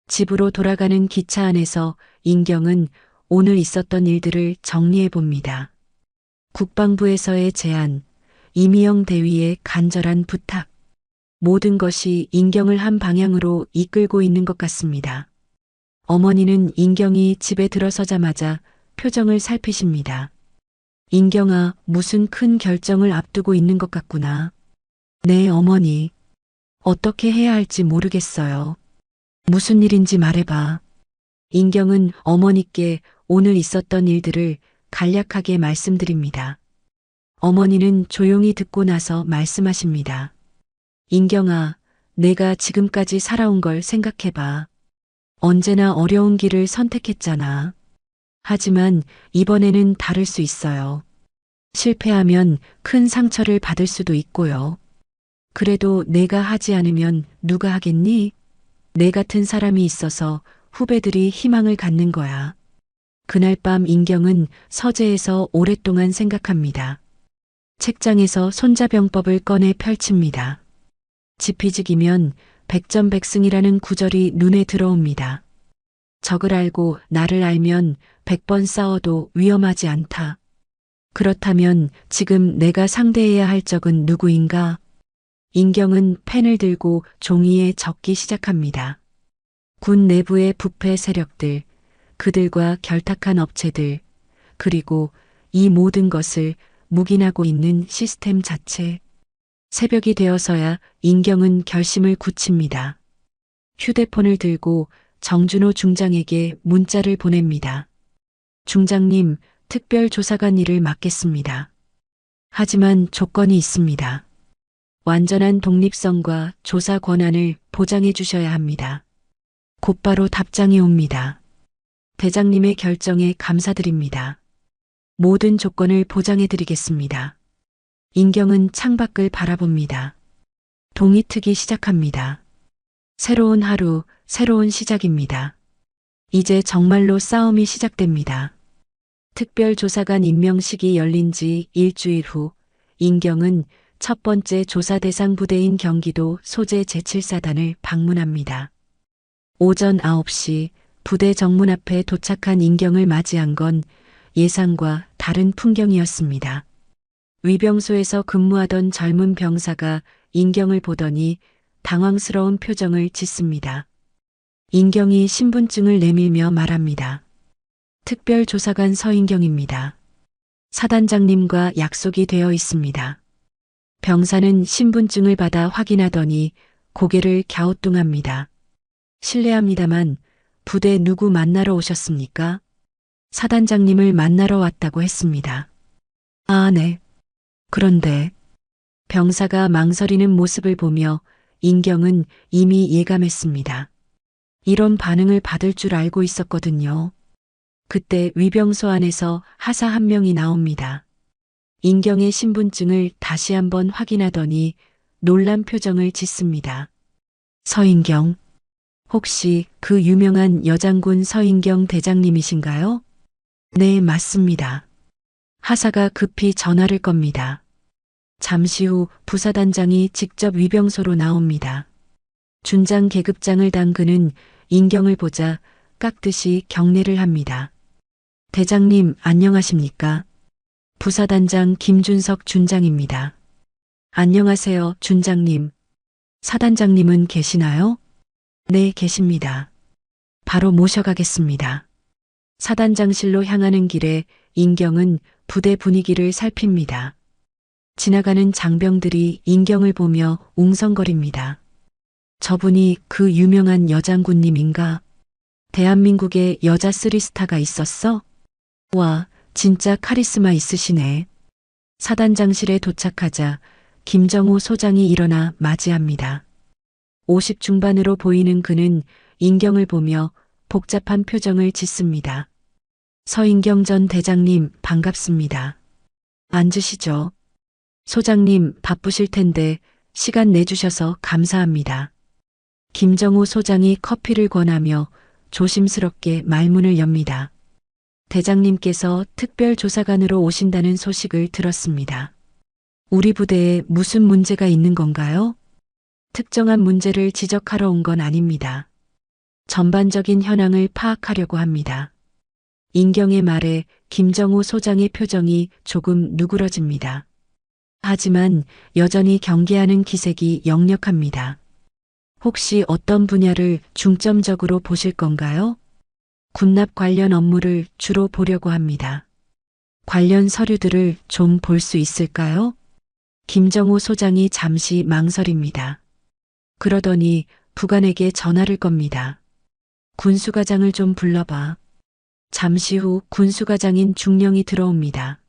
집으로 돌아가는 기차 안에서 인경은 오늘 있었던 일들을 정리해 봅니다. 국방부에서의 제안, 이미영 대위의 간절한 부탁. 모든 것이 인경을 한 방향으로 이끌고 있는 것 같습니다. 어머니는 인경이 집에 들어서자마자 표정을 살피십니다. 인경아, 무슨 큰 결정을 앞두고 있는 것 같구나. 네, 어머니. 어떻게 해야 할지 모르겠어요. 무슨 일인지 말해봐. 인경은 어머니께 오늘 있었던 일들을 간략하게 말씀드립니다. 어머니는 조용히 듣고 나서 말씀하십니다. 인경아, 내가 지금까지 살아온 걸 생각해봐. 언제나 어려운 길을 선택했잖아. 하지만 이번에는 다를 수 있어요. 실패하면 큰 상처를 받을 수도 있고요. 그래도 내가 하지 않으면 누가 하겠니? 내 같은 사람이 있어서 후배들이 희망을 갖는 거야. 그날 밤 인경은 서재에서 오랫동안 생각합니다. 책장에서 손자병법을 꺼내 펼칩니다. 지피지기면 백전백승이라는 구절이 눈에 들어옵니다. 적을 알고 나를 알면 100번 싸워도 위험하지 않다. 그렇다면 지금 내가 상대해야 할 적은 누구인가? 인경은 펜을 들고 종이에 적기 시작합니다. 군 내부의 부패 세력들, 그들과 결탁한 업체들, 그리고 이 모든 것을 묵인하고 있는 시스템 자체. 새벽이 되어서야 인경은 결심을 굳힙니다. 휴대폰을 들고 정준호 중장에게 문자를 보냅니다. 중장님, 특별조사관 일을 맡겠습니다. 하지만 조건이 있습니다. 완전한 독립성과 조사 권한을 보장해 주셔야 합니다. 곧바로 답장이 옵니다. 대장님의 결정에 감사드립니다. 모든 조건을 보장해 드리겠습니다. 인경은 창밖을 바라봅니다. 동이 트기 시작합니다. 새로운 하루, 새로운 시작입니다. 이제 정말로 싸움이 시작됩니다. 특별조사관 임명식이 열린 지 일주일 후, 인경은 첫 번째 조사 대상 부대인 경기도 소재 제7사단을 방문합니다. 오전 9시 부대 정문 앞에 도착한 인경을 맞이한 건 예상과 다른 풍경이었습니다. 위병소에서 근무하던 젊은 병사가 인경을 보더니 당황스러운 표정을 짓습니다. 인경이 신분증을 내밀며 말합니다. 특별조사관 서인경입니다. 사단장님과 약속이 되어 있습니다. 병사는 신분증을 받아 확인하더니 고개를 갸우뚱합니다. 실례합니다만 부대 누구 만나러 오셨습니까? 사단장님을 만나러 왔다고 했습니다. 아, 네. 그런데 병사가 망설이는 모습을 보며 인경은 이미 예감했습니다. 이런 반응을 받을 줄 알고 있었거든요. 그때 위병소 안에서 하사 한 명이 나옵니다. 인경의 신분증을 다시 한번 확인하더니 놀란 표정을 짓습니다. 서인경, 혹시 그 유명한 여장군 서인경 대장님이신가요? 네, 맞습니다. 하사가 급히 전화를 겁니다. 잠시 후 부사단장이 직접 위병소로 나옵니다. 준장 계급장을 단 그는 인경을 보자 깍듯이 경례를 합니다. 대장님, 안녕하십니까? 부사단장 김준석 준장입니다. 안녕하세요, 준장님. 사단장님은 계시나요? 네, 계십니다. 바로 모셔가겠습니다. 사단장실로 향하는 길에 인경은 부대 분위기를 살핍니다. 지나가는 장병들이 인경을 보며 웅성거립니다. 저분이 그 유명한 여장군님인가? 대한민국에 여자 쓰리스타가 있었어? 와, 진짜 카리스마 있으시네. 사단장실에 도착하자 김정호 소장이 일어나 맞이합니다. 50 중반으로 보이는 그는 인경을 보며 복잡한 표정을 짓습니다. 서인경 전 대장님, 반갑습니다. 앉으시죠. 소장님, 바쁘실 텐데 시간 내주셔서 감사합니다. 김정호 소장이 커피를 권하며 조심스럽게 말문을 엽니다. 대장님께서 특별조사관으로 오신다는 소식을 들었습니다. 우리 부대에 무슨 문제가 있는 건가요? 특정한 문제를 지적하러 온 건 아닙니다. 전반적인 현황을 파악하려고 합니다. 인경의 말에 김정호 소장의 표정이 조금 누그러집니다. 하지만 여전히 경계하는 기색이 역력합니다. 혹시 어떤 분야를 중점적으로 보실 건가요? 군납 관련 업무를 주로 보려고 합니다. 관련 서류들을 좀 볼 수 있을까요? 김정호 소장이 잠시 망설입니다. 그러더니 부관에게 전화를 겁니다. 군수과장을 좀 불러봐. 잠시 후 군수과장인 중령이 들어옵니다.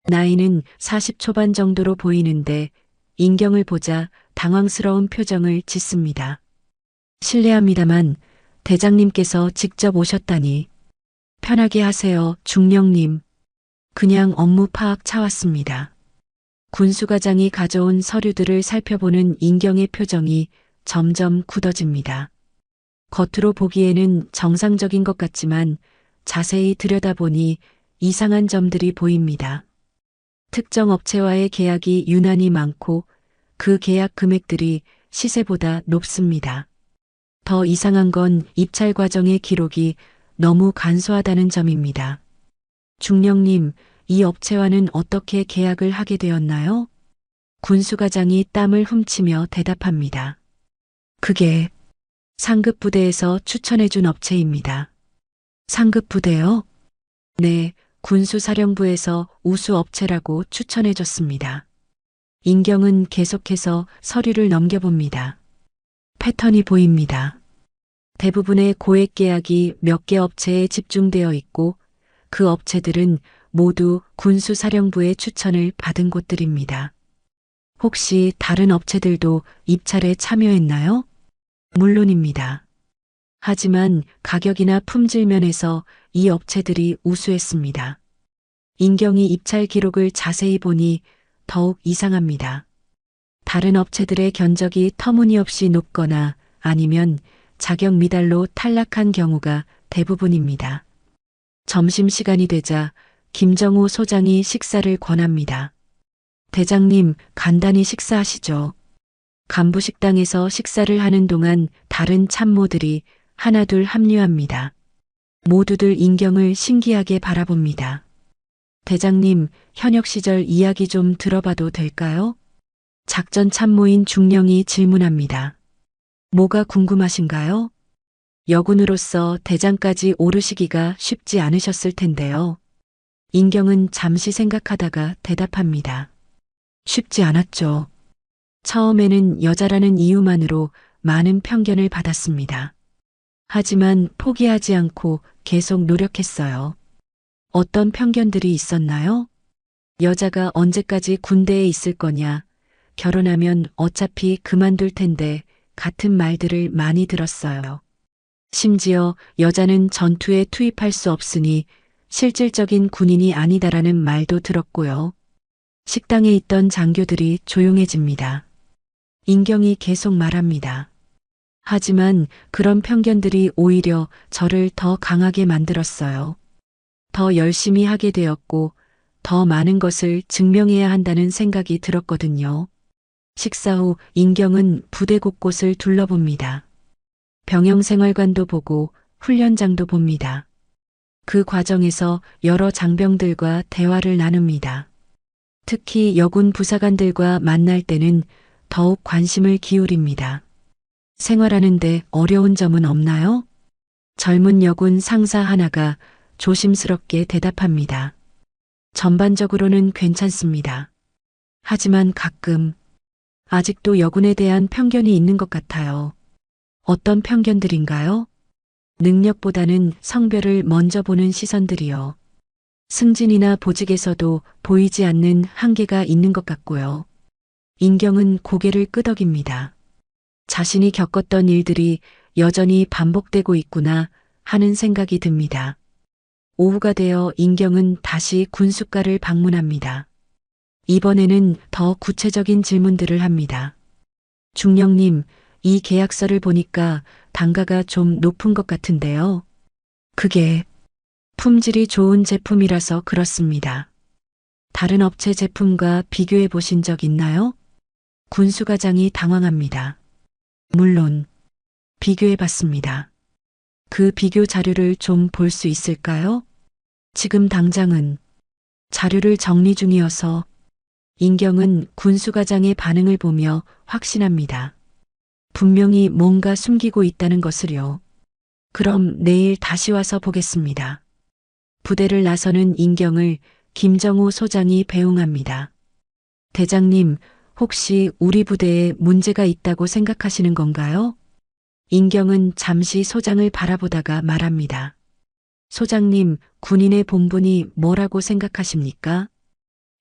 나이는 40 초반 정도로 보이는데 인경을 보자 당황스러운 표정을 짓습니다. 실례합니다만 대장님께서 직접 오셨다니. 편하게 하세요, 중령님. 그냥 업무 파악 차왔습니다. 군수과장이 가져온 서류들을 살펴보는 인경의 표정이 점점 굳어집니다. 겉으로 보기에는 정상적인 것 같지만 자세히 들여다보니 이상한 점들이 보입니다. 특정 업체와의 계약이 유난히 많고 그 계약 금액들이 시세보다 높습니다. 더 이상한 건 입찰 과정의 기록이 너무 간소하다는 점입니다. 중령님, 이 업체와는 어떻게 계약을 하게 되었나요? 군수과장이 땀을 훔치며 대답합니다. 그게 상급 부대에서 추천해준 업체입니다. 상급 부대요? 네, 군수사령부에서 우수 업체라고 추천해줬습니다. 인경은 계속해서 서류를 넘겨봅니다. 패턴이 보입니다. 대부분의 고액 계약이 몇 개 업체에 집중되어 있고 그 업체들은 모두 군수사령부의 추천을 받은 곳들입니다. 혹시 다른 업체들도 입찰에 참여했나요? 물론입니다. 하지만 가격이나 품질 면에서 이 업체들이 우수했습니다. 인경이 입찰 기록을 자세히 보니 더욱 이상합니다. 다른 업체들의 견적이 터무니없이 높거나 아니면 자격 미달로 탈락한 경우가 대부분입니다. 점심시간이 되자 김정호 소장이 식사를 권합니다. 대장님, 간단히 식사하시죠. 간부식당에서 식사를 하는 동안 다른 참모들이 하나둘 합류합니다. 모두들 인경을 신기하게 바라봅니다. 대장님, 현역 시절 이야기 좀 들어봐도 될까요? 작전 참모인 중령이 질문합니다. 뭐가 궁금하신가요? 여군으로서 대장까지 오르시기가 쉽지 않으셨을 텐데요. 인경은 잠시 생각하다가 대답합니다. 쉽지 않았죠. 처음에는 여자라는 이유만으로 많은 편견을 받았습니다. 하지만 포기하지 않고 계속 노력했어요. 어떤 편견들이 있었나요? 여자가 언제까지 군대에 있을 거냐, 결혼하면 어차피 그만둘 텐데 같은 말들을 많이 들었어요. 심지어 여자는 전투에 투입할 수 없으니 실질적인 군인이 아니다라는 말도 들었고요. 식당에 있던 장교들이 조용해집니다. 인경이 계속 말합니다. 하지만 그런 편견들이 오히려 저를 더 강하게 만들었어요. 더 열심히 하게 되었고 더 많은 것을 증명해야 한다는 생각이 들었거든요. 식사 후 인경은 부대 곳곳을 둘러봅니다. 병영생활관도 보고 훈련장도 봅니다. 그 과정에서 여러 장병들과 대화를 나눕니다. 특히 여군 부사관들과 만날 때는 더욱 관심을 기울입니다. 생활하는데 어려운 점은 없나요? 젊은 여군 상사 하나가 조심스럽게 대답합니다. 전반적으로는 괜찮습니다. 하지만 가끔 아직도 여군에 대한 편견이 있는 것 같아요. 어떤 편견들인가요? 능력보다는 성별을 먼저 보는 시선들이요. 승진이나 보직에서도 보이지 않는 한계가 있는 것 같고요. 인경은 고개를 끄덕입니다. 자신이 겪었던 일들이 여전히 반복되고 있구나 하는 생각이 듭니다. 오후가 되어 인경은 다시 군수과를 방문합니다. 이번에는 더 구체적인 질문들을 합니다. 중령님, 이 계약서를 보니까 단가가 좀 높은 것 같은데요. 그게 품질이 좋은 제품이라서 그렇습니다. 다른 업체 제품과 비교해 보신 적 있나요? 군수과장이 당황합니다. 물론 비교해 봤습니다. 그 비교 자료를 좀 볼 수 있을까요? 지금 당장은 자료를 정리 중이어서. 인경은 군수과장의 반응을 보며 확신합니다. 분명히 뭔가 숨기고 있다는 것을요. 그럼 내일 다시 와서 보겠습니다. 부대를 나서는 인경을 김정우 소장이 배웅합니다. 대장님, 혹시 우리 부대에 문제가 있다고 생각하시는 건가요? 인경은 잠시 소장을 바라보다가 말합니다. 소장님, 군인의 본분이 뭐라고 생각하십니까?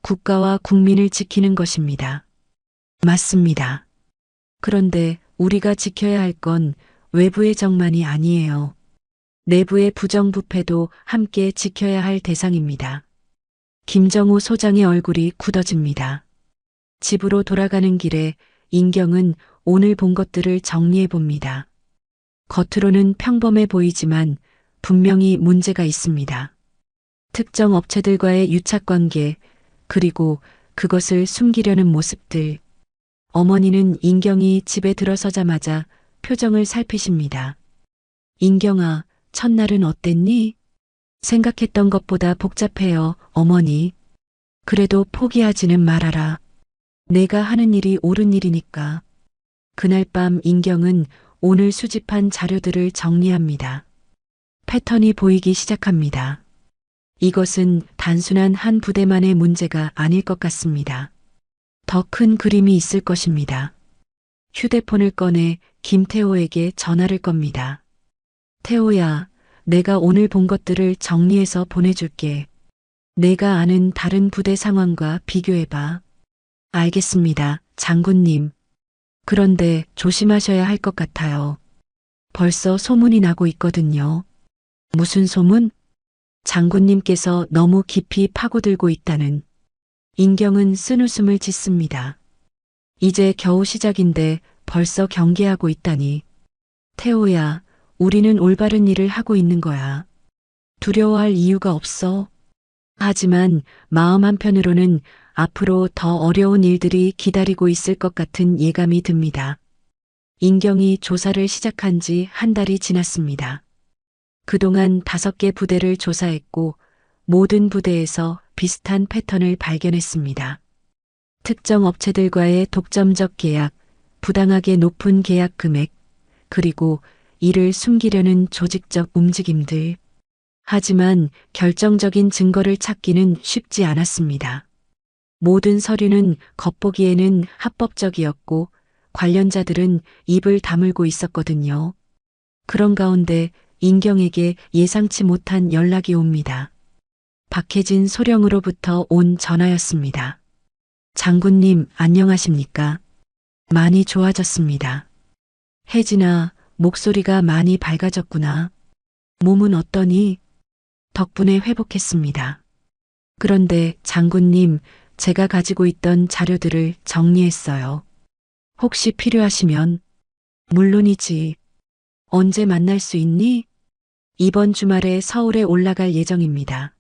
국가와 국민을 지키는 것입니다. 맞습니다. 그런데 우리가 지켜야 할 건 외부의 적만이 아니에요. 내부의 부정부패도 함께 지켜야 할 대상입니다. 김정우 소장의 얼굴이 굳어집니다. 집으로 돌아가는 길에 인경은 오늘 본 것들을 정리해 봅니다. 겉으로는 평범해 보이지만 분명히 문제가 있습니다. 특정 업체들과의 유착관계, 그리고 그것을 숨기려는 모습들. 어머니는 인경이 집에 들어서자마자 표정을 살피십니다. 인경아, 첫날은 어땠니? 생각했던 것보다 복잡해요, 어머니. 그래도 포기하지는 말아라. 내가 하는 일이 옳은 일이니까. 그날 밤 인경은 오늘 수집한 자료들을 정리합니다. 패턴이 보이기 시작합니다. 이것은 단순한 한 부대만의 문제가 아닐 것 같습니다. 더 큰 그림이 있을 것입니다. 휴대폰을 꺼내 김태호에게 전화를 겁니다. 태호야, 내가 오늘 본 것들을 정리해서 보내줄게. 내가 아는 다른 부대 상황과 비교해봐. 알겠습니다, 장군님. 그런데 조심하셔야 할 것 같아요. 벌써 소문이 나고 있거든요. 무슨 소문? 장군님께서 너무 깊이 파고들고 있다는. 인경은 쓴웃음을 짓습니다. 이제 겨우 시작인데 벌써 경계하고 있다니. 태호야, 우리는 올바른 일을 하고 있는 거야. 두려워할 이유가 없어. 하지만 마음 한편으로는 앞으로 더 어려운 일들이 기다리고 있을 것 같은 예감이 듭니다. 인경이 조사를 시작한 지 한 달이 지났습니다. 그동안 5개 부대를 조사했고 모든 부대에서 비슷한 패턴을 발견했습니다. 특정 업체들과의 독점적 계약, 부당하게 높은 계약 금액, 그리고 이를 숨기려는 조직적 움직임들. 하지만 결정적인 증거를 찾기는 쉽지 않았습니다. 모든 서류는 겉보기에는 합법적이었고 관련자들은 입을 다물고 있었거든요. 그런 가운데 인경에게 예상치 못한 연락이 옵니다. 박혜진 소령으로부터 온 전화였습니다. 장군님, 안녕하십니까? 많이 좋아졌습니다. 혜진아, 목소리가 많이 밝아졌구나. 몸은 어떠니? 덕분에 회복했습니다. 그런데 장군님, 제가 가지고 있던 자료들을 정리했어요. 혹시 필요하시면? 물론이지. 언제 만날 수 있니? 이번 주말에 서울에 올라갈 예정입니다.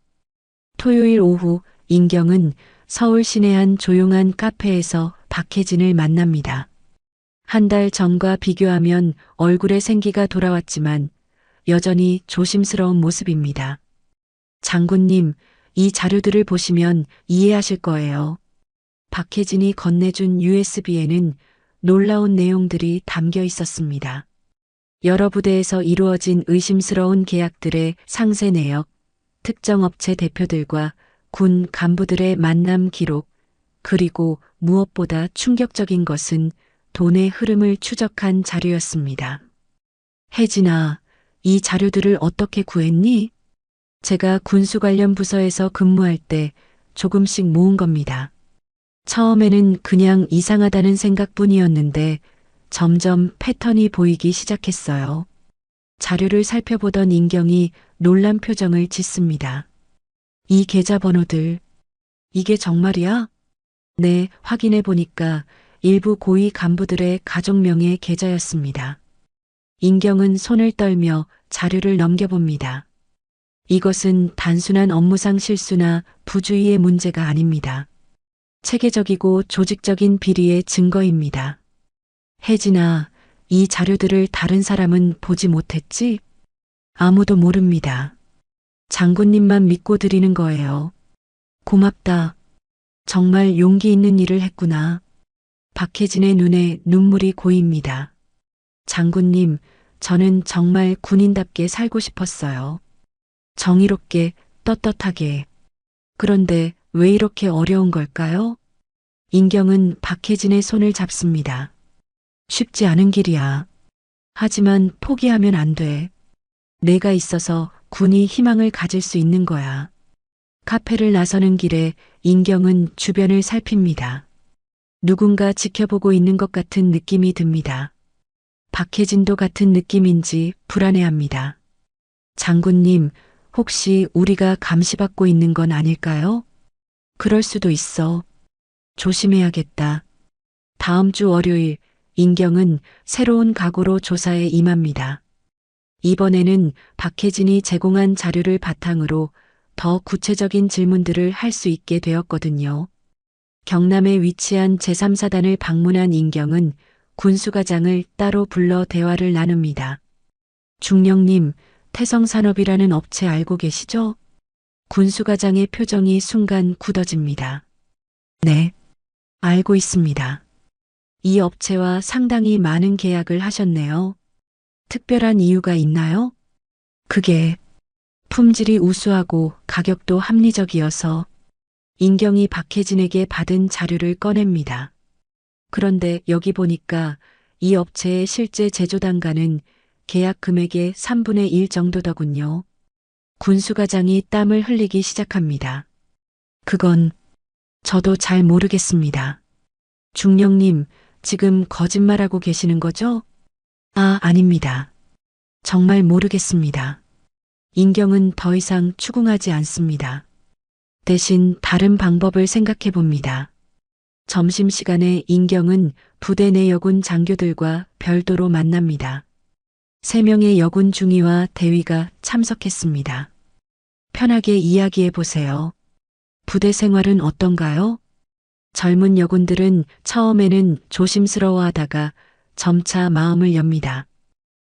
토요일 오후 인경은 서울 시내 한 조용한 카페에서 박혜진을 만납니다. 한 달 전과 비교하면 얼굴에 생기가 돌아왔지만 여전히 조심스러운 모습입니다. 장군님, 이 자료들을 보시면 이해하실 거예요. 박혜진이 건네준 USB에는 놀라운 내용들이 담겨 있었습니다. 여러 부대에서 이루어진 의심스러운 계약들의 상세 내역, 특정 업체 대표들과 군 간부들의 만남 기록, 그리고 무엇보다 충격적인 것은 돈의 흐름을 추적한 자료였습니다. 혜진아, 이 자료들을 어떻게 구했니? 제가 군수 관련 부서에서 근무할 때 조금씩 모은 겁니다. 처음에는 그냥 이상하다는 생각뿐이었는데 점점 패턴이 보이기 시작했어요. 자료를 살펴보던 인경이 놀란 표정을 짓습니다. 이 계좌번호들, 이게 정말이야? 네, 확인해 보니까 일부 고위 간부들의 가족명의 계좌였습니다. 인경은 손을 떨며 자료를 넘겨봅니다. 이것은 단순한 업무상 실수나 부주의의 문제가 아닙니다. 체계적이고 조직적인 비리의 증거입니다. 혜진아, 이 자료들을 다른 사람은 보지 못했지? 아무도 모릅니다. 장군님만 믿고 드리는 거예요. 고맙다. 정말 용기 있는 일을 했구나. 박혜진의 눈에 눈물이 고입니다. 장군님, 저는 정말 군인답게 살고 싶었어요. 정의롭게, 떳떳하게. 그런데 왜 이렇게 어려운 걸까요? 인경은 박혜진의 손을 잡습니다. 쉽지 않은 길이야. 하지만 포기하면 안 돼. 내가 있어서 군이 희망을 가질 수 있는 거야. 카페를 나서는 길에 인경은 주변을 살핍니다. 누군가 지켜보고 있는 것 같은 느낌이 듭니다. 박혜진도 같은 느낌인지 불안해합니다. 장군님, 혹시 우리가 감시받고 있는 건 아닐까요? 그럴 수도 있어. 조심해야겠다. 다음 주 월요일, 인경은 새로운 각오로 조사에 임합니다. 이번에는 박혜진이 제공한 자료를 바탕으로 더 구체적인 질문들을 할 수 있게 되었거든요. 경남에 위치한 제3사단을 방문한 인경은 군수과장을 따로 불러 대화를 나눕니다. 중령님, 태성산업이라는 업체 알고 계시죠? 군수과장의 표정이 순간 굳어집니다. 네, 알고 있습니다. 이 업체와 상당히 많은 계약을 하셨네요. 특별한 이유가 있나요? 그게 품질이 우수하고 가격도 합리적이어서. 인경이 박혜진에게 받은 자료를 꺼냅니다. 그런데 여기 보니까 이 업체의 실제 제조 단가는 계약 금액의 3분의 1 정도더군요. 군수과장이 땀을 흘리기 시작합니다. 그건 저도 잘 모르겠습니다. 중령님, 지금 거짓말하고 계시는 거죠? 아닙니다. 정말 모르겠습니다. 인경은 더 이상 추궁하지 않습니다. 대신 다른 방법을 생각해 봅니다. 점심시간에 인경은 부대 내 여군 장교들과 별도로 만납니다. 3명의 여군 중위와 대위가 참석했습니다. 편하게 이야기해 보세요. 부대 생활은 어떤가요? 젊은 여군들은 처음에는 조심스러워하다가 점차 마음을 엽니다.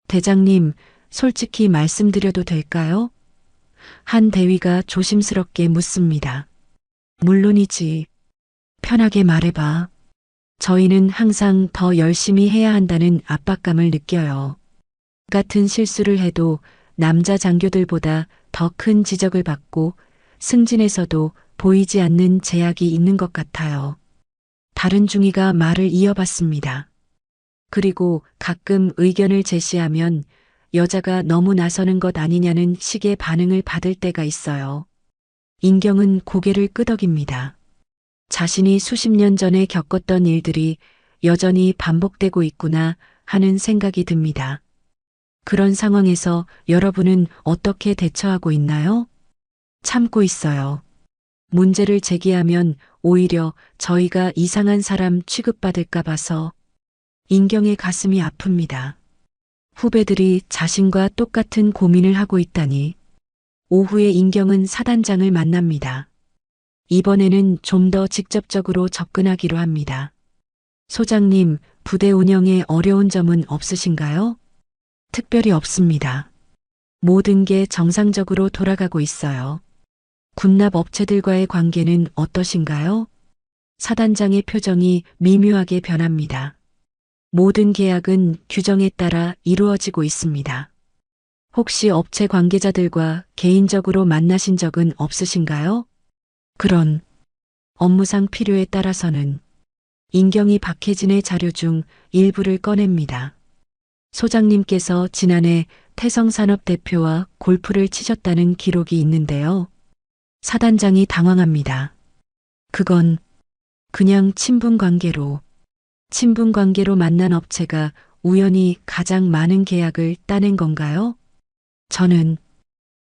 대장님, 솔직히 말씀드려도 될까요? 한 대위가 조심스럽게 묻습니다. 물론이지. 편하게 말해봐. 저희는 항상 더 열심히 해야 한다는 압박감을 느껴요. 같은 실수를 해도 남자 장교들보다 더 큰 지적을 받고 승진에서도 보이지 않는 제약이 있는 것 같아요. 다른 중위가 말을 이어봤습니다. 그리고 가끔 의견을 제시하면 여자가 너무 나서는 것 아니냐는 식의 반응을 받을 때가 있어요. 인경은 고개를 끄덕입니다. 자신이 수십 년 전에 겪었던 일들이 여전히 반복되고 있구나 하는 생각이 듭니다. 그런 상황에서 여러분은 어떻게 대처하고 있나요? 참고 있어요. 문제를 제기하면 오히려 저희가 이상한 사람 취급받을까 봐서. 인경의 가슴이 아픕니다. 후배들이 자신과 똑같은 고민을 하고 있다니. 오후에 인경은 사단장을 만납니다. 이번에는 좀 더 직접적으로 접근하기로 합니다. 소장님, 부대 운영에 어려운 점은 없으신가요? 특별히 없습니다. 모든 게 정상적으로 돌아가고 있어요. 군납 업체들과의 관계는 어떠신가요? 사단장의 표정이 미묘하게 변합니다. 모든 계약은 규정에 따라 이루어지고 있습니다. 혹시 업체 관계자들과 개인적으로 만나신 적은 없으신가요? 그런 업무상 필요에 따라서는. 인경이 박혜진의 자료 중 일부를 꺼냅니다. 소장님께서 지난해 태성산업 대표와 골프를 치셨다는 기록이 있는데요. 사단장이 당황합니다. 그건 그냥 친분 관계로 만난 업체가 우연히 가장 많은 계약을 따낸 건가요? 저는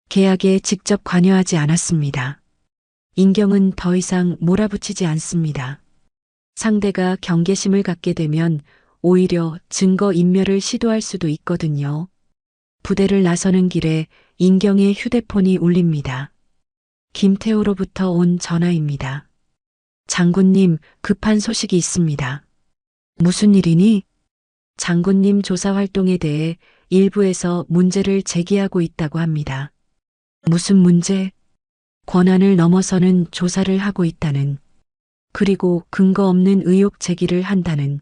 계약에 직접 관여하지 않았습니다. 인경은 더 이상 몰아붙이지 않습니다. 상대가 경계심을 갖게 되면 오히려 증거 인멸을 시도할 수도 있거든요. 부대를 나서는 길에 인경의 휴대폰이 울립니다. 김태호로부터 온 전화입니다. 장군님, 급한 소식이 있습니다. 무슨 일이니? 장군님 조사 활동에 대해 일부에서 문제를 제기하고 있다고 합니다. 무슨 문제? 권한을 넘어서는 조사를 하고 있다는. 그리고 근거 없는 의혹 제기를 한다는.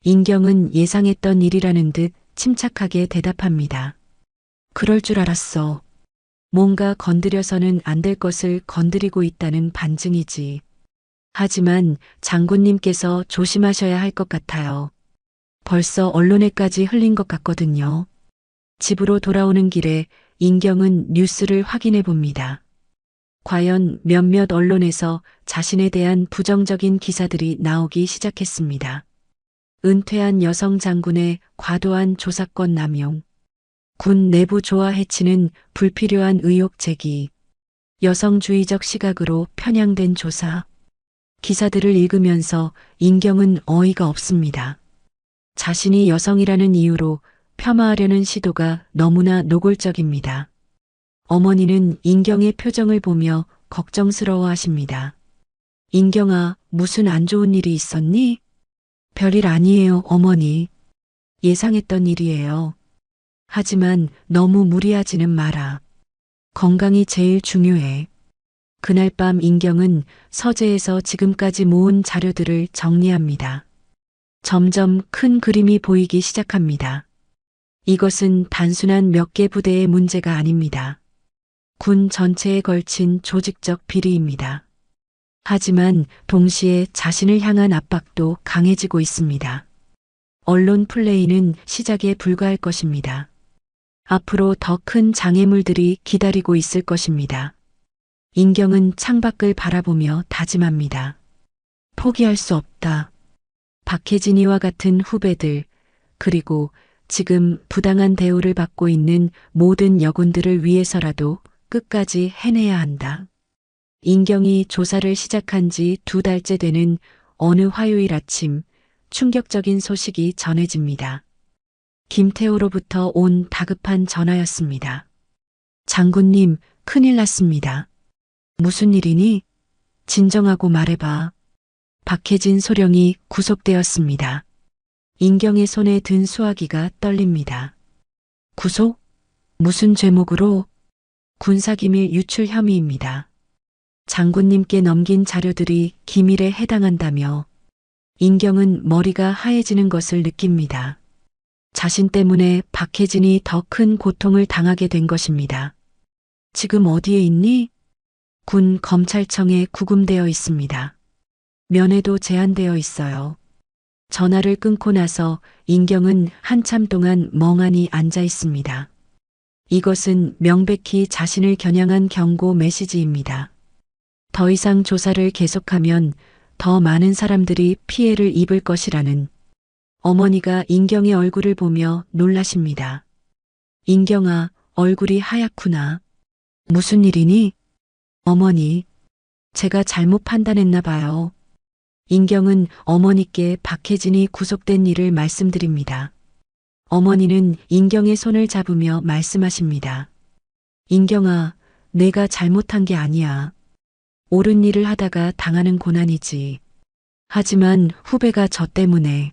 인경은 예상했던 일이라는 듯 침착하게 대답합니다. 그럴 줄 알았어. 뭔가 건드려서는 안 될 것을 건드리고 있다는 반증이지. 하지만 장군님께서 조심하셔야 할 것 같아요. 벌써 언론에까지 흘린 것 같거든요. 집으로 돌아오는 길에 인경은 뉴스를 확인해 봅니다. 과연 몇몇 언론에서 자신에 대한 부정적인 기사들이 나오기 시작했습니다. 은퇴한 여성 장군의 과도한 조사권 남용, 군 내부 조화 해치는 불필요한 의혹 제기, 여성주의적 시각으로 편향된 조사. 기사들을 읽으면서 인경은 어이가 없습니다. 자신이 여성이라는 이유로 폄하하려는 시도가 너무나 노골적입니다. 어머니는 인경의 표정을 보며 걱정스러워 하십니다. 인경아, 무슨 안 좋은 일이 있었니? 별일 아니에요, 어머니. 예상했던 일이에요. 하지만 너무 무리하지는 마라. 건강이 제일 중요해. 그날 밤 인경은 서재에서 지금까지 모은 자료들을 정리합니다. 점점 큰 그림이 보이기 시작합니다. 이것은 단순한 몇 개 부대의 문제가 아닙니다. 군 전체에 걸친 조직적 비리입니다. 하지만 동시에 자신을 향한 압박도 강해지고 있습니다. 언론 플레이는 시작에 불과할 것입니다. 앞으로 더 큰 장애물들이 기다리고 있을 것입니다. 인경은 창밖을 바라보며 다짐합니다. 포기할 수 없다. 박혜진이와 같은 후배들, 그리고 지금 부당한 대우를 받고 있는 모든 여군들을 위해서라도 끝까지 해내야 한다. 인경이 조사를 시작한 지 2달째 되는 어느 화요일 아침, 충격적인 소식이 전해집니다. 김태호로부터 온 다급한 전화였습니다. 장군님, 큰일 났습니다. 무슨 일이니? 진정하고 말해봐. 박혜진 소령이 구속되었습니다. 인경의 손에 든 수화기가 떨립니다. 구속? 무슨 죄목으로? 군사기밀 유출 혐의입니다. 장군님께 넘긴 자료들이 기밀에 해당한다며 인경은 머리가 하얘지는 것을 느낍니다. 자신 때문에 박혜진이 더 큰 고통을 당하게 된 것입니다. 지금 어디에 있니? 군 검찰청에 구금되어 있습니다. 면회도 제한되어 있어요. 전화를 끊고 나서 인경은 한참 동안 멍하니 앉아 있습니다. 이것은 명백히 자신을 겨냥한 경고 메시지입니다. 더 이상 조사를 계속하면 더 많은 사람들이 피해를 입을 것이라는. 어머니가 인경의 얼굴을 보며 놀라십니다. 인경아, 얼굴이 하얗구나. 무슨 일이니? 어머니, 제가 잘못 판단했나 봐요. 인경은 어머니께 박혜진이 구속된 일을 말씀드립니다. 어머니는 인경의 손을 잡으며 말씀하십니다. 인경아, 내가 잘못한 게 아니야. 옳은 일을 하다가 당하는 고난이지. 하지만 후배가 저 때문에.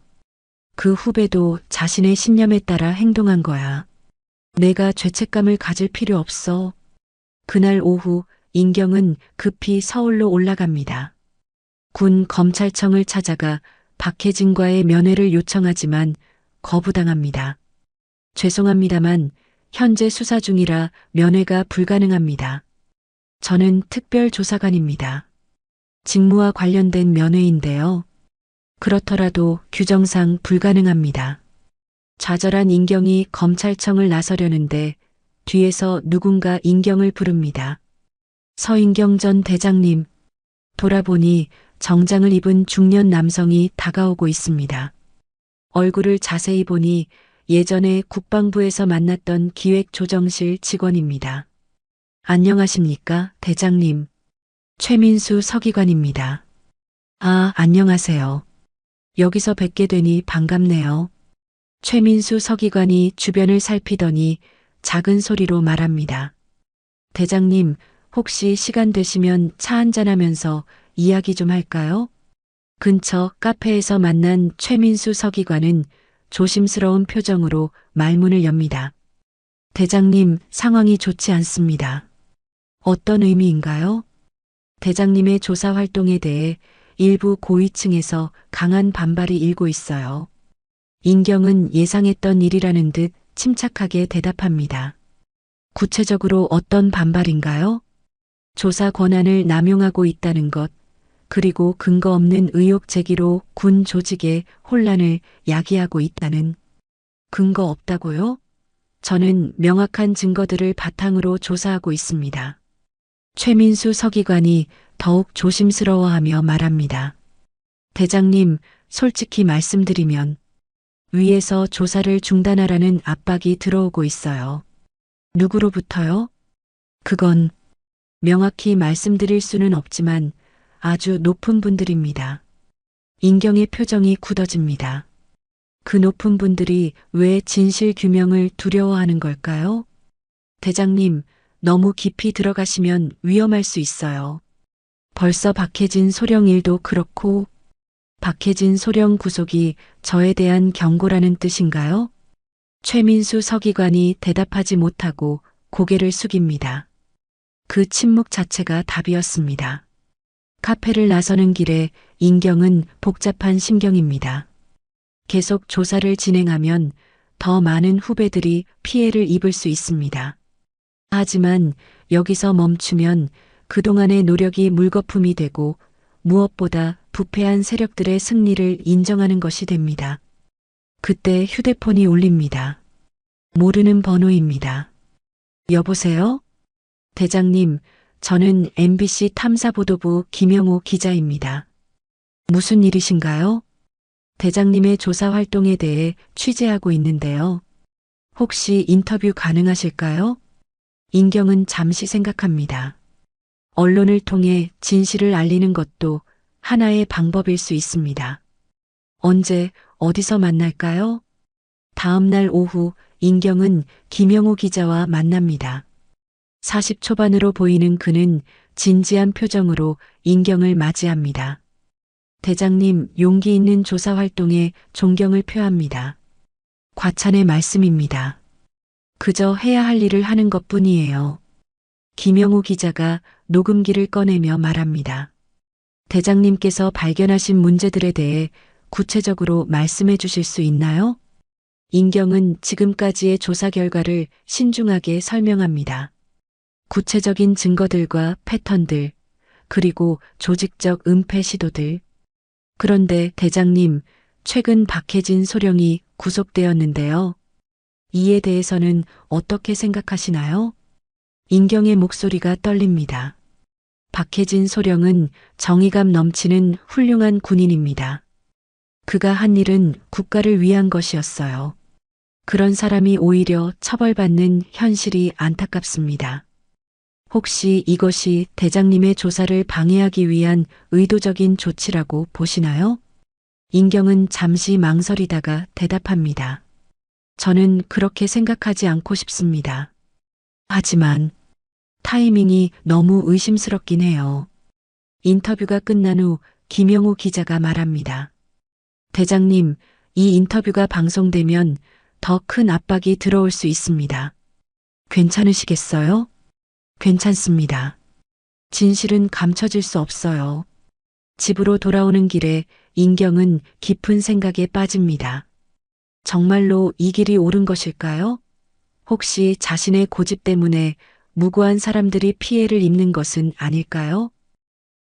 그 후배도 자신의 신념에 따라 행동한 거야. 내가 죄책감을 가질 필요 없어. 그날 오후 인경은 급히 서울로 올라갑니다. 군 검찰청을 찾아가 박혜진과의 면회를 요청하지만 거부당합니다. 죄송합니다만 현재 수사 중이라 면회가 불가능합니다. 저는 특별조사관입니다. 직무와 관련된 면회인데요. 그렇더라도 규정상 불가능합니다. 좌절한 인경이 검찰청을 나서려는데 뒤에서 누군가 인경을 부릅니다. 서인경 전 대장님. 돌아보니 정장을 입은 중년 남성이 다가오고 있습니다. 얼굴을 자세히 보니 예전에 국방부에서 만났던 기획조정실 직원입니다. 안녕하십니까, 대장님. 최민수 서기관입니다. 아, 안녕하세요. 여기서 뵙게 되니 반갑네요. 최민수 서기관이 주변을 살피더니 작은 소리로 말합니다. 대장님, 혹시 시간 되시면 차 한잔하면서 이야기 좀 할까요? 근처 카페에서 만난 최민수 서기관은 조심스러운 표정으로 말문을 엽니다. 대장님, 상황이 좋지 않습니다. 어떤 의미인가요? 대장님의 조사 활동에 대해 일부 고위층에서 강한 반발이 일고 있어요. 인경은 예상했던 일이라는 듯 침착하게 대답합니다. 구체적으로 어떤 반발인가요? 조사 권한을 남용하고 있다는 것, 그리고 근거 없는 의혹 제기로 군 조직의 혼란을 야기하고 있다는 근거 없다고요? 저는 명확한 증거들을 바탕으로 조사하고 있습니다. 최민수 서기관이 더욱 조심스러워하며 말합니다. 대장님, 솔직히 말씀드리면 위에서 조사를 중단하라는 압박이 들어오고 있어요. 누구로부터요? 그건 명확히 말씀드릴 수는 없지만 아주 높은 분들입니다. 인경의 표정이 굳어집니다. 그 높은 분들이 왜 진실 규명을 두려워하는 걸까요? 대장님, 너무 깊이 들어가시면 위험할 수 있어요. 벌써 박해진 소령 일도 그렇고, 박해진 소령 구속이 저에 대한 경고라는 뜻인가요? 최민수 서기관이 대답하지 못하고 고개를 숙입니다. 그 침묵 자체가 답이었습니다. 카페를 나서는 길에 인경은 복잡한 심경입니다. 계속 조사를 진행하면 더 많은 후배들이 피해를 입을 수 있습니다. 하지만 여기서 멈추면 그동안의 노력이 물거품이 되고 무엇보다 부패한 세력들의 승리를 인정하는 것이 됩니다. 그때 휴대폰이 울립니다. 모르는 번호입니다. 여보세요? 대장님, 저는 MBC 탐사보도부 김영호 기자입니다. 무슨 일이신가요? 대장님의 조사 활동에 대해 취재하고 있는데요. 혹시 인터뷰 가능하실까요? 인경은 잠시 생각합니다. 언론을 통해 진실을 알리는 것도 하나의 방법일 수 있습니다. 언제, 어디서 만날까요? 다음 날 오후 인경은 김영호 기자와 만납니다. 40 초반으로 보이는 그는 진지한 표정으로 인경을 맞이합니다. 대장님, 용기 있는 조사 활동에 존경을 표합니다. 과찬의 말씀입니다. 그저 해야 할 일을 하는 것뿐이에요. 김영호 기자가 녹음기를 꺼내며 말합니다. 대장님께서 발견하신 문제들에 대해 구체적으로 말씀해 주실 수 있나요? 인경은 지금까지의 조사 결과를 신중하게 설명합니다. 구체적인 증거들과 패턴들, 그리고 조직적 은폐 시도들. 그런데 대장님, 최근 박해진 소령이 구속되었는데요. 이에 대해서는 어떻게 생각하시나요? 인경의 목소리가 떨립니다. 박해진 소령은 정의감 넘치는 훌륭한 군인입니다. 그가 한 일은 국가를 위한 것이었어요. 그런 사람이 오히려 처벌받는 현실이 안타깝습니다. 혹시 이것이 대장님의 조사를 방해하기 위한 의도적인 조치라고 보시나요? 인경은 잠시 망설이다가 대답합니다. 저는 그렇게 생각하지 않고 싶습니다. 하지만 타이밍이 너무 의심스럽긴 해요. 인터뷰가 끝난 후 김영호 기자가 말합니다. 대장님, 이 인터뷰가 방송되면 더 큰 압박이 들어올 수 있습니다. 괜찮으시겠어요? 괜찮습니다. 진실은 감춰질 수 없어요. 집으로 돌아오는 길에 인경은 깊은 생각에 빠집니다. 정말로 이 길이 옳은 것일까요? 혹시 자신의 고집 때문에 무고한 사람들이 피해를 입는 것은 아닐까요?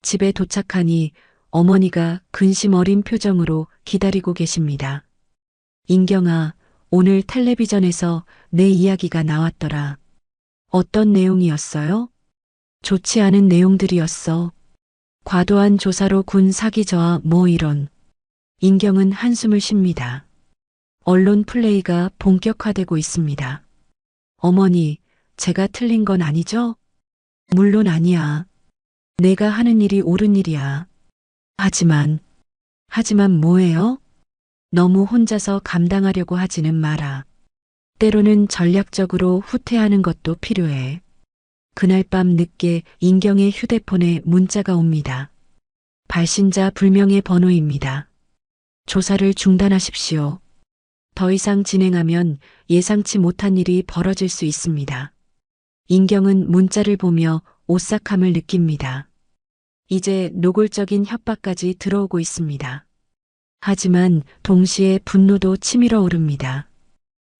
집에 도착하니 어머니가 근심 어린 표정으로 기다리고 계십니다. 인경아, 오늘 텔레비전에서 내 이야기가 나왔더라. 어떤 내용이었어요? 좋지 않은 내용들이었어. 과도한 조사로 군 사기 저하 뭐 이런. 인경은 한숨을 쉽니다. 언론 플레이가 본격화되고 있습니다. 어머니, 제가 틀린 건 아니죠? 물론 아니야. 내가 하는 일이 옳은 일이야. 하지만 뭐예요? 너무 혼자서 감당하려고 하지는 마라. 때로는 전략적으로 후퇴하는 것도 필요해. 그날 밤 늦게 인경의 휴대폰에 문자가 옵니다. 발신자 불명의 번호입니다. 조사를 중단하십시오. 더 이상 진행하면 예상치 못한 일이 벌어질 수 있습니다. 인경은 문자를 보며 오싹함을 느낍니다. 이제 노골적인 협박까지 들어오고 있습니다. 하지만 동시에 분노도 치밀어 오릅니다.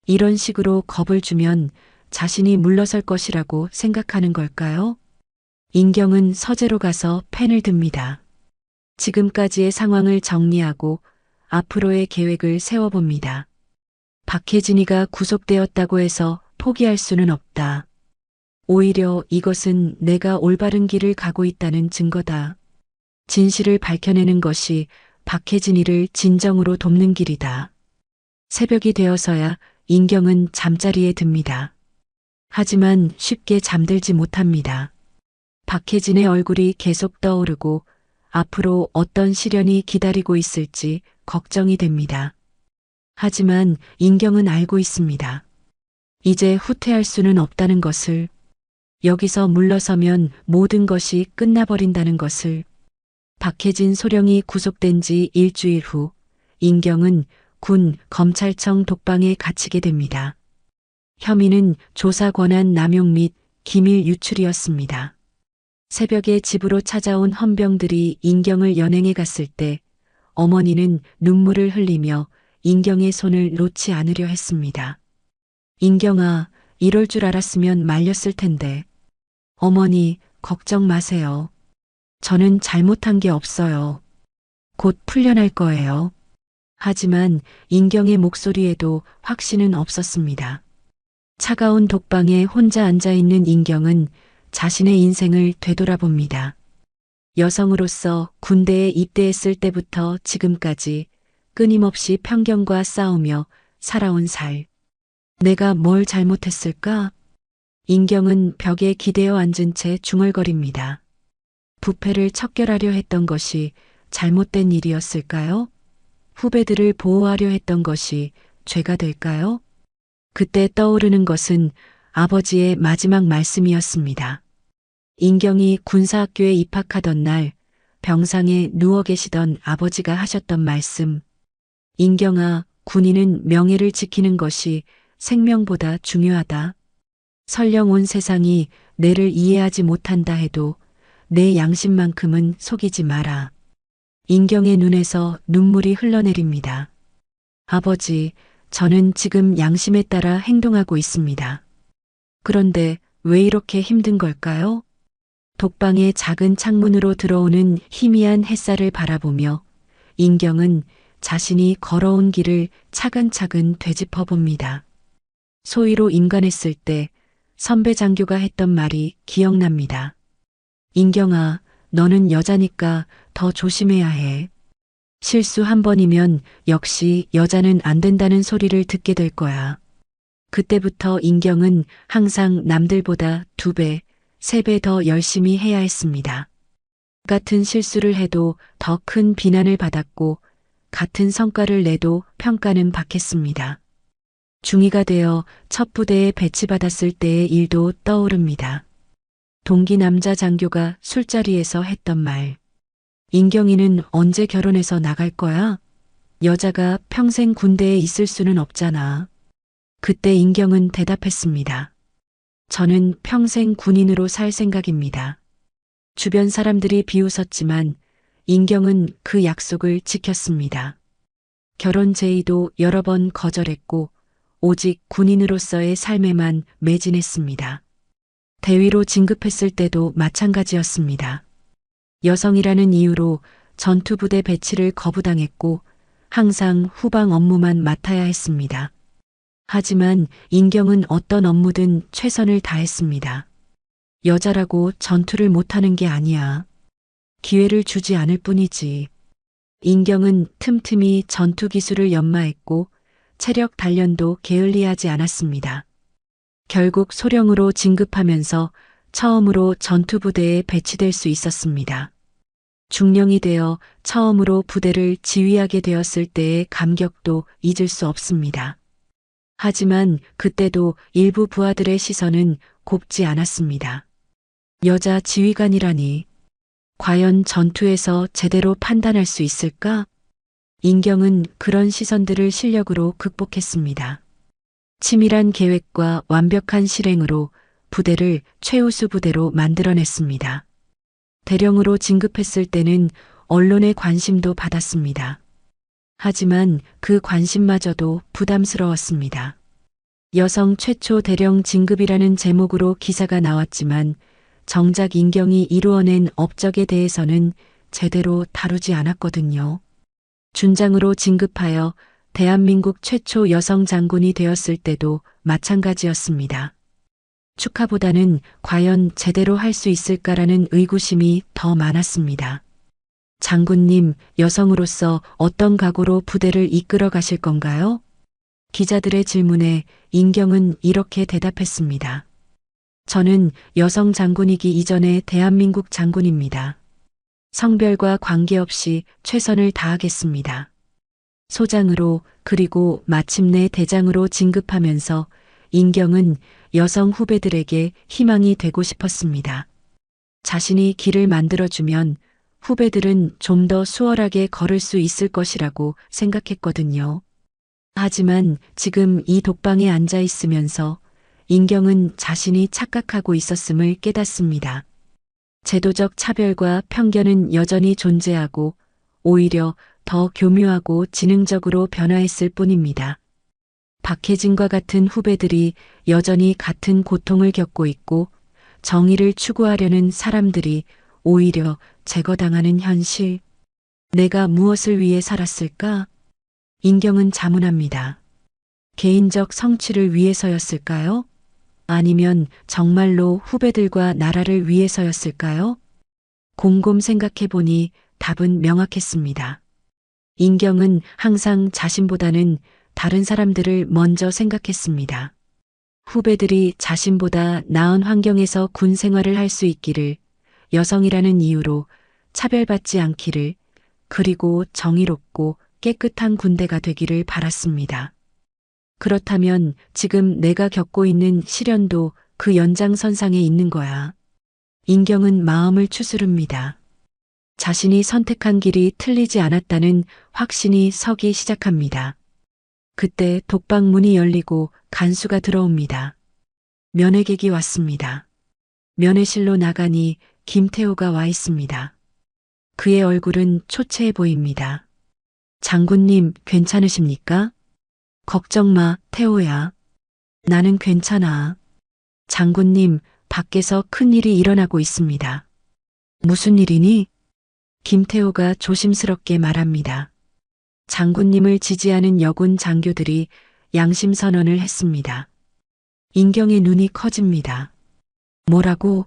이런 식으로 겁을 주면 자신이 물러설 것이라고 생각하는 걸까요? 인경은 서재로 가서 펜을 듭니다. 지금까지의 상황을 정리하고 앞으로의 계획을 세워봅니다. 박혜진이가 구속되었다고 해서 포기할 수는 없다. 오히려 이것은 내가 올바른 길을 가고 있다는 증거다. 진실을 밝혀내는 것이 박혜진이를 진정으로 돕는 길이다. 새벽이 되어서야 인경은 잠자리에 듭니다. 하지만 쉽게 잠들지 못합니다. 박혜진의 얼굴이 계속 떠오르고 앞으로 어떤 시련이 기다리고 있을지 걱정이 됩니다. 하지만 인경은 알고 있습니다. 이제 후퇴할 수는 없다는 것을, 여기서 물러서면 모든 것이 끝나버린다는 것을. 박혜진 소령이 구속된 지 일주일 후 인경은 군 검찰청 독방에 갇히게 됩니다. 혐의는 조사 권한 남용 및 기밀 유출이었습니다. 새벽에 집으로 찾아온 헌병들이 인경을 연행해 갔을 때 어머니는 눈물을 흘리며 인경의 손을 놓지 않으려 했습니다. 인경아, 이럴 줄 알았으면 말렸을 텐데. 어머니, 걱정 마세요. 저는 잘못한 게 없어요. 곧 풀려날 거예요. 하지만 인경의 목소리에도 확신은 없었습니다. 차가운 독방에 혼자 앉아있는 인경은 자신의 인생을 되돌아봅니다. 여성으로서 군대에 입대했을 때부터 지금까지 끊임없이 편견과 싸우며 살아온 살. 내가 뭘 잘못했을까? 인경은 벽에 기대어 앉은 채 중얼거립니다. 부패를 척결하려 했던 것이 잘못된 일이었을까요? 후배들을 보호하려 했던 것이 죄가 될까요? 그때 떠오르는 것은 아버지의 마지막 말씀이었습니다. 인경이 군사학교에 입학하던 날 병상에 누워 계시던 아버지가 하셨던 말씀. 인경아, 군인은 명예를 지키는 것이 생명보다 중요하다. 설령 온 세상이 내를 이해하지 못한다 해도 내 양심만큼은 속이지 마라. 인경의 눈에서 눈물이 흘러내립니다. 아버지, 저는 지금 양심에 따라 행동하고 있습니다. 그런데 왜 이렇게 힘든 걸까요? 독방의 작은 창문으로 들어오는 희미한 햇살을 바라보며 인경은 자신이 걸어온 길을 차근차근 되짚어 봅니다. 소위로 임관했을 때 선배 장교가 했던 말이 기억납니다. 인경아, 너는 여자니까 더 조심해야 해. 실수 한 번이면 역시 여자는 안 된다는 소리를 듣게 될 거야. 그때부터 인경은 항상 남들보다 2배, 3배 더 열심히 해야 했습니다. 같은 실수를 해도 더 큰 비난을 받았고 같은 성과를 내도 평가는 받겠습니다. 중위가 되어 첫 부대에 배치받았을 때의 일도 떠오릅니다. 동기 남자 장교가 술자리에서 했던 말. 인경이는 언제 결혼해서 나갈 거야? 여자가 평생 군대에 있을 수는 없잖아. 그때 인경은 대답했습니다. 저는 평생 군인으로 살 생각입니다. 주변 사람들이 비웃었지만 인경은 그 약속을 지켰습니다. 결혼 제의도 여러 번 거절했고 오직 군인으로서의 삶에만 매진했습니다. 대위로 진급했을 때도 마찬가지였습니다. 여성이라는 이유로 전투부대 배치를 거부당했고 항상 후방 업무만 맡아야 했습니다. 하지만 인경은 어떤 업무든 최선을 다했습니다. 여자라고 전투를 못하는 게 아니야. 기회를 주지 않을 뿐이지. 인경은 틈틈이 전투 기술을 연마했고 체력 단련도 게을리하지 않았습니다. 결국 소령으로 진급하면서 처음으로 전투부대에 배치될 수 있었습니다. 중령이 되어 처음으로 부대를 지휘하게 되었을 때의 감격도 잊을 수 없습니다. 하지만 그때도 일부 부하들의 시선은 곱지 않았습니다. 여자 지휘관이라니. 과연 전투에서 제대로 판단할 수 있을까? 인경은 그런 시선들을 실력으로 극복했습니다. 치밀한 계획과 완벽한 실행으로 부대를 최우수 부대로 만들어냈습니다. 대령으로 진급했을 때는 언론의 관심도 받았습니다. 하지만 그 관심마저도 부담스러웠습니다. 여성 최초 대령 진급이라는 제목으로 기사가 나왔지만 정작 인경이 이루어낸 업적에 대해서는 제대로 다루지 않았거든요. 준장으로 진급하여 대한민국 최초 여성 장군이 되었을 때도 마찬가지였습니다. 축하보다는 과연 제대로 할 수 있을까라는 의구심이 더 많았습니다. 장군님, 여성으로서 어떤 각오로 부대를 이끌어 가실 건가요? 기자들의 질문에 인경은 이렇게 대답했습니다. 저는 여성 장군이기 이전의 대한민국 장군입니다. 성별과 관계없이 최선을 다하겠습니다. 소장으로 그리고 마침내 대장으로 진급하면서 인경은 여성 후배들에게 희망이 되고 싶었습니다. 자신이 길을 만들어주면 후배들은 좀 더 수월하게 걸을 수 있을 것이라고 생각했거든요. 하지만 지금 이 독방에 앉아 있으면서 인경은 자신이 착각하고 있었음을 깨닫습니다. 제도적 차별과 편견은 여전히 존재하고 오히려 더 교묘하고 지능적으로 변화했을 뿐입니다. 박혜진과 같은 후배들이 여전히 같은 고통을 겪고 있고 정의를 추구하려는 사람들이 오히려 제거당하는 현실. 내가 무엇을 위해 살았을까? 인경은 자문합니다. 개인적 성취를 위해서였을까요? 아니면 정말로 후배들과 나라를 위해서였을까요? 곰곰 생각해보니 답은 명확했습니다. 인경은 항상 자신보다는 다른 사람들을 먼저 생각했습니다. 후배들이 자신보다 나은 환경에서 군 생활을 할 수 있기를, 여성이라는 이유로 차별받지 않기를, 그리고 정의롭고 깨끗한 군대가 되기를 바랐습니다. 그렇다면 지금 내가 겪고 있는 시련도 그 연장선상에 있는 거야. 인경은 마음을 추스릅니다. 자신이 선택한 길이 틀리지 않았다는 확신이 서기 시작합니다. 그때 독방 문이 열리고 간수가 들어옵니다. 면회객이 왔습니다. 면회실로 나가니 김태호가 와 있습니다. 그의 얼굴은 초췌해 보입니다. 장군님, 괜찮으십니까? 걱정 마, 태호야. 나는 괜찮아. 장군님, 밖에서 큰일이 일어나고 있습니다. 무슨 일이니? 김태호가 조심스럽게 말합니다. 장군님을 지지하는 여군 장교들이 양심 선언을 했습니다. 인경의 눈이 커집니다. 뭐라고?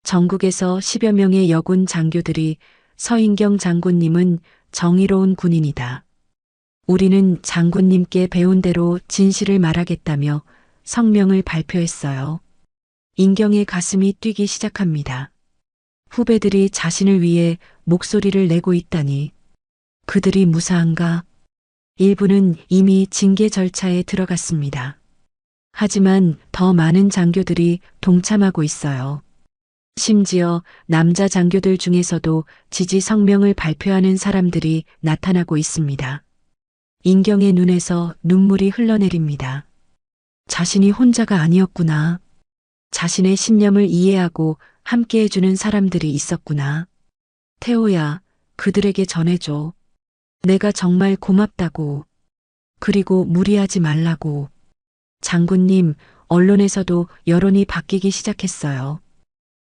전국에서 10여 명의 여군 장교들이 서인경 장군님은 정의로운 군인이다. 우리는 장군님께 배운 대로 진실을 말하겠다며 성명을 발표했어요. 인경의 가슴이 뛰기 시작합니다. 후배들이 자신을 위해 목소리를 내고 있다니. 그들이 무사한가? 일부는 이미 징계 절차에 들어갔습니다. 하지만 더 많은 장교들이 동참하고 있어요. 심지어 남자 장교들 중에서도 지지 성명을 발표하는 사람들이 나타나고 있습니다. 인경의 눈에서 눈물이 흘러내립니다. 자신이 혼자가 아니었구나. 자신의 신념을 이해하고 함께 해주는 사람들이 있었구나. 태호야, 그들에게 전해줘. 내가 정말 고맙다고. 그리고 무리하지 말라고. 장군님, 언론에서도 여론이 바뀌기 시작했어요.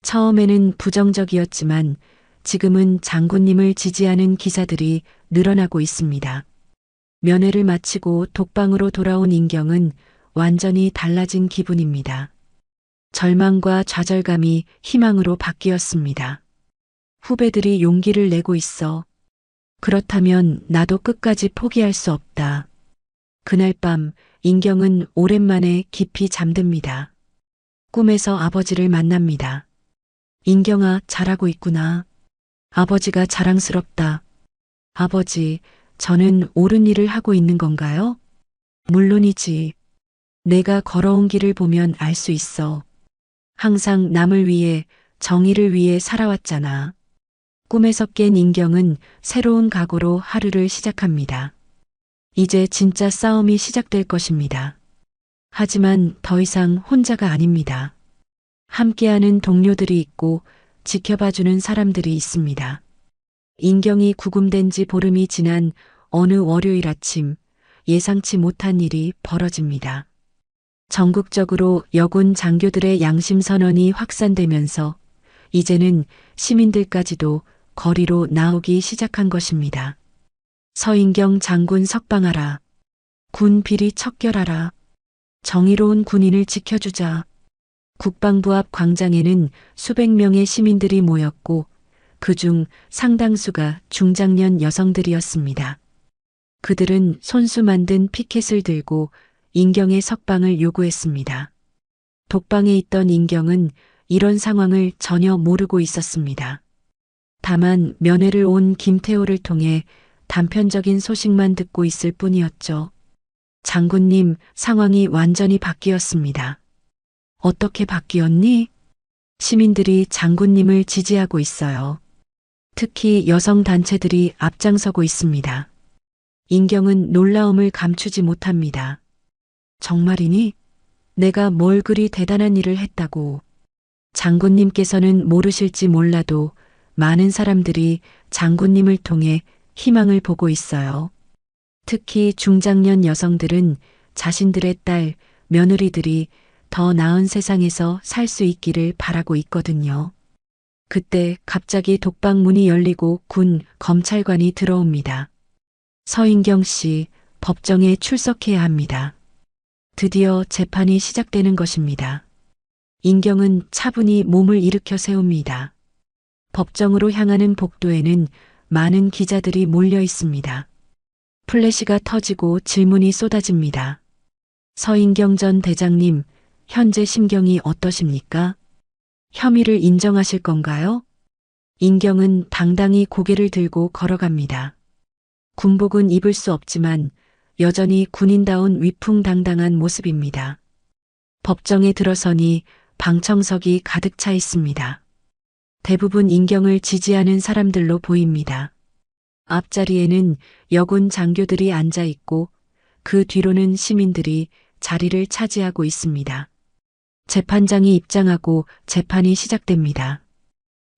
처음에는 부정적이었지만 지금은 장군님을 지지하는 기사들이 늘어나고 있습니다. 면회를 마치고 독방으로 돌아온 인경은 완전히 달라진 기분입니다. 절망과 좌절감이 희망으로 바뀌었습니다. 후배들이 용기를 내고 있어. 그렇다면 나도 끝까지 포기할 수 없다. 그날 밤 인경은 오랜만에 깊이 잠듭니다. 꿈에서 아버지를 만납니다. 인경아, 잘하고 있구나. 아버지가 자랑스럽다. 아버지, 저는 옳은 일을 하고 있는 건가요? 물론이지. 내가 걸어온 길을 보면 알 수 있어. 항상 남을 위해, 정의를 위해 살아왔잖아. 꿈에서 깬 인경은 새로운 각오로 하루를 시작합니다. 이제 진짜 싸움이 시작될 것입니다. 하지만 더 이상 혼자가 아닙니다. 함께하는 동료들이 있고 지켜봐주는 사람들이 있습니다. 인경이 구금된 지 보름이 지난 어느 월요일 아침, 예상치 못한 일이 벌어집니다. 전국적으로 여군 장교들의 양심 선언이 확산되면서 이제는 시민들까지도 거리로 나오기 시작한 것입니다. 서인경 장군 석방하라. 군 비리 척결하라. 정의로운 군인을 지켜주자. 국방부 앞 광장에는 수백 명의 시민들이 모였고 그중 상당수가 중장년 여성들이었습니다. 그들은 손수 만든 피켓을 들고 인경의 석방을 요구했습니다. 독방에 있던 인경은 이런 상황을 전혀 모르고 있었습니다. 다만 면회를 온 김태호를 통해 단편적인 소식만 듣고 있을 뿐이었죠. 장군님, 상황이 완전히 바뀌었습니다. 어떻게 바뀌었니? 시민들이 장군님을 지지하고 있어요. 특히 여성 단체들이 앞장서고 있습니다. 인경은 놀라움을 감추지 못합니다. 정말이니? 내가 뭘 그리 대단한 일을 했다고. 장군님께서는 모르실지 몰라도 많은 사람들이 장군님을 통해 희망을 보고 있어요. 특히 중장년 여성들은 자신들의 딸, 며느리들이 더 나은 세상에서 살 수 있기를 바라고 있거든요. 그때 갑자기 독방 문이 열리고 군 검찰관이 들어옵니다. 서인경 씨, 법정에 출석해야 합니다. 드디어 재판이 시작되는 것입니다. 인경은 차분히 몸을 일으켜 세웁니다. 법정으로 향하는 복도에는 많은 기자들이 몰려 있습니다. 플래시가 터지고 질문이 쏟아집니다. 서인경 전 대장님, 현재 심경이 어떠십니까? 혐의를 인정하실 건가요? 인경은 당당히 고개를 들고 걸어갑니다. 군복은 입을 수 없지만 여전히 군인다운 위풍당당한 모습입니다. 법정에 들어서니 방청석이 가득 차 있습니다. 대부분 인경을 지지하는 사람들로 보입니다. 앞자리에는 여군 장교들이 앉아 있고 그 뒤로는 시민들이 자리를 차지하고 있습니다. 재판장이 입장하고 재판이 시작됩니다.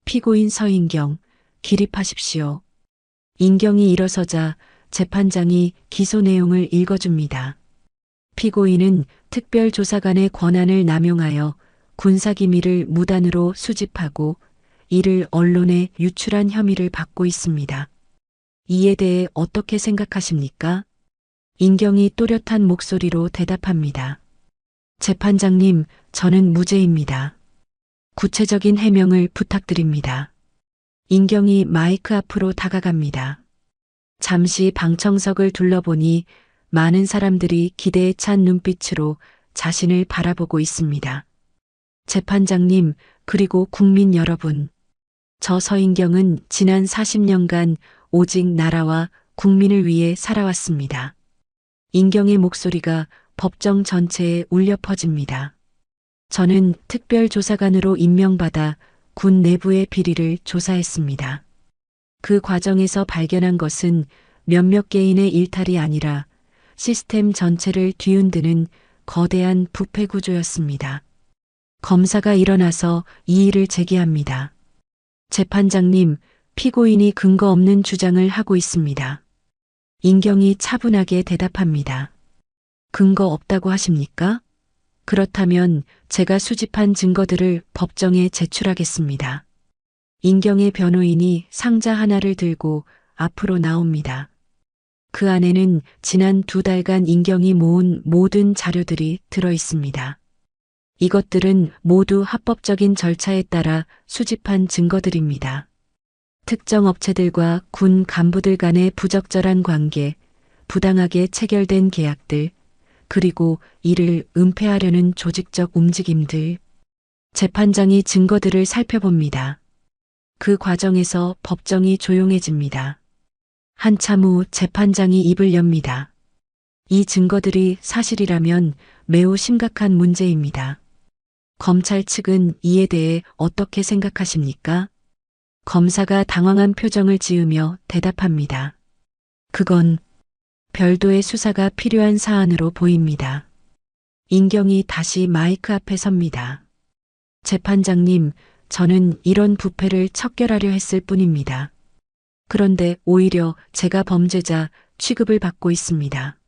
피고인 서인경, 기립하십시오. 인경이 일어서자 재판장이 기소 내용을 읽어줍니다. 피고인은 특별조사관의 권한을 남용하여 군사기밀을 무단으로 수집하고 이를 언론에 유출한 혐의를 받고 있습니다. 이에 대해 어떻게 생각하십니까? 인경이 또렷한 목소리로 대답합니다. 재판장님, 저는 무죄입니다. 구체적인 해명을 부탁드립니다. 인경이 마이크 앞으로 다가갑니다. 잠시 방청석을 둘러보니 많은 사람들이 기대에 찬 눈빛으로 자신을 바라보고 있습니다. 재판장님, 그리고 국민 여러분. 저 서인경은 지난 40년간 오직 나라와 국민을 위해 살아왔습니다. 인경의 목소리가 법정 전체에 울려 퍼집니다. 저는 특별조사관으로 임명받아 군 내부의 비리를 조사했습니다. 그 과정에서 발견한 것은 몇몇 개인의 일탈이 아니라 시스템 전체를 뒤흔드는 거대한 부패 구조였습니다. 검사가 일어나서 이의를 제기합니다. 재판장님, 피고인이 근거 없는 주장을 하고 있습니다. 인경이 차분하게 대답합니다. 근거 없다고 하십니까? 그렇다면 제가 수집한 증거들을 법정에 제출하겠습니다. 인경의 변호인이 상자 하나를 들고 앞으로 나옵니다. 그 안에는 지난 2달간 인경이 모은 모든 자료들이 들어 있습니다. 이것들은 모두 합법적인 절차에 따라 수집한 증거들입니다. 특정 업체들과 군 간부들 간의 부적절한 관계, 부당하게 체결된 계약들, 그리고 이를 은폐하려는 조직적 움직임들. 재판장이 증거들을 살펴봅니다. 그 과정에서 법정이 조용해집니다. 한참 후 재판장이 입을 엽니다. 이 증거들이 사실이라면 매우 심각한 문제입니다. 검찰 측은 이에 대해 어떻게 생각하십니까? 검사가 당황한 표정을 지으며 대답합니다. 그건 별도의 수사가 필요한 사안으로 보입니다. 인경이 다시 마이크 앞에 섭니다. 재판장님, 저는 이런 부패를 척결하려 했을 뿐입니다. 그런데 오히려 제가 범죄자 취급을 받고 있습니다.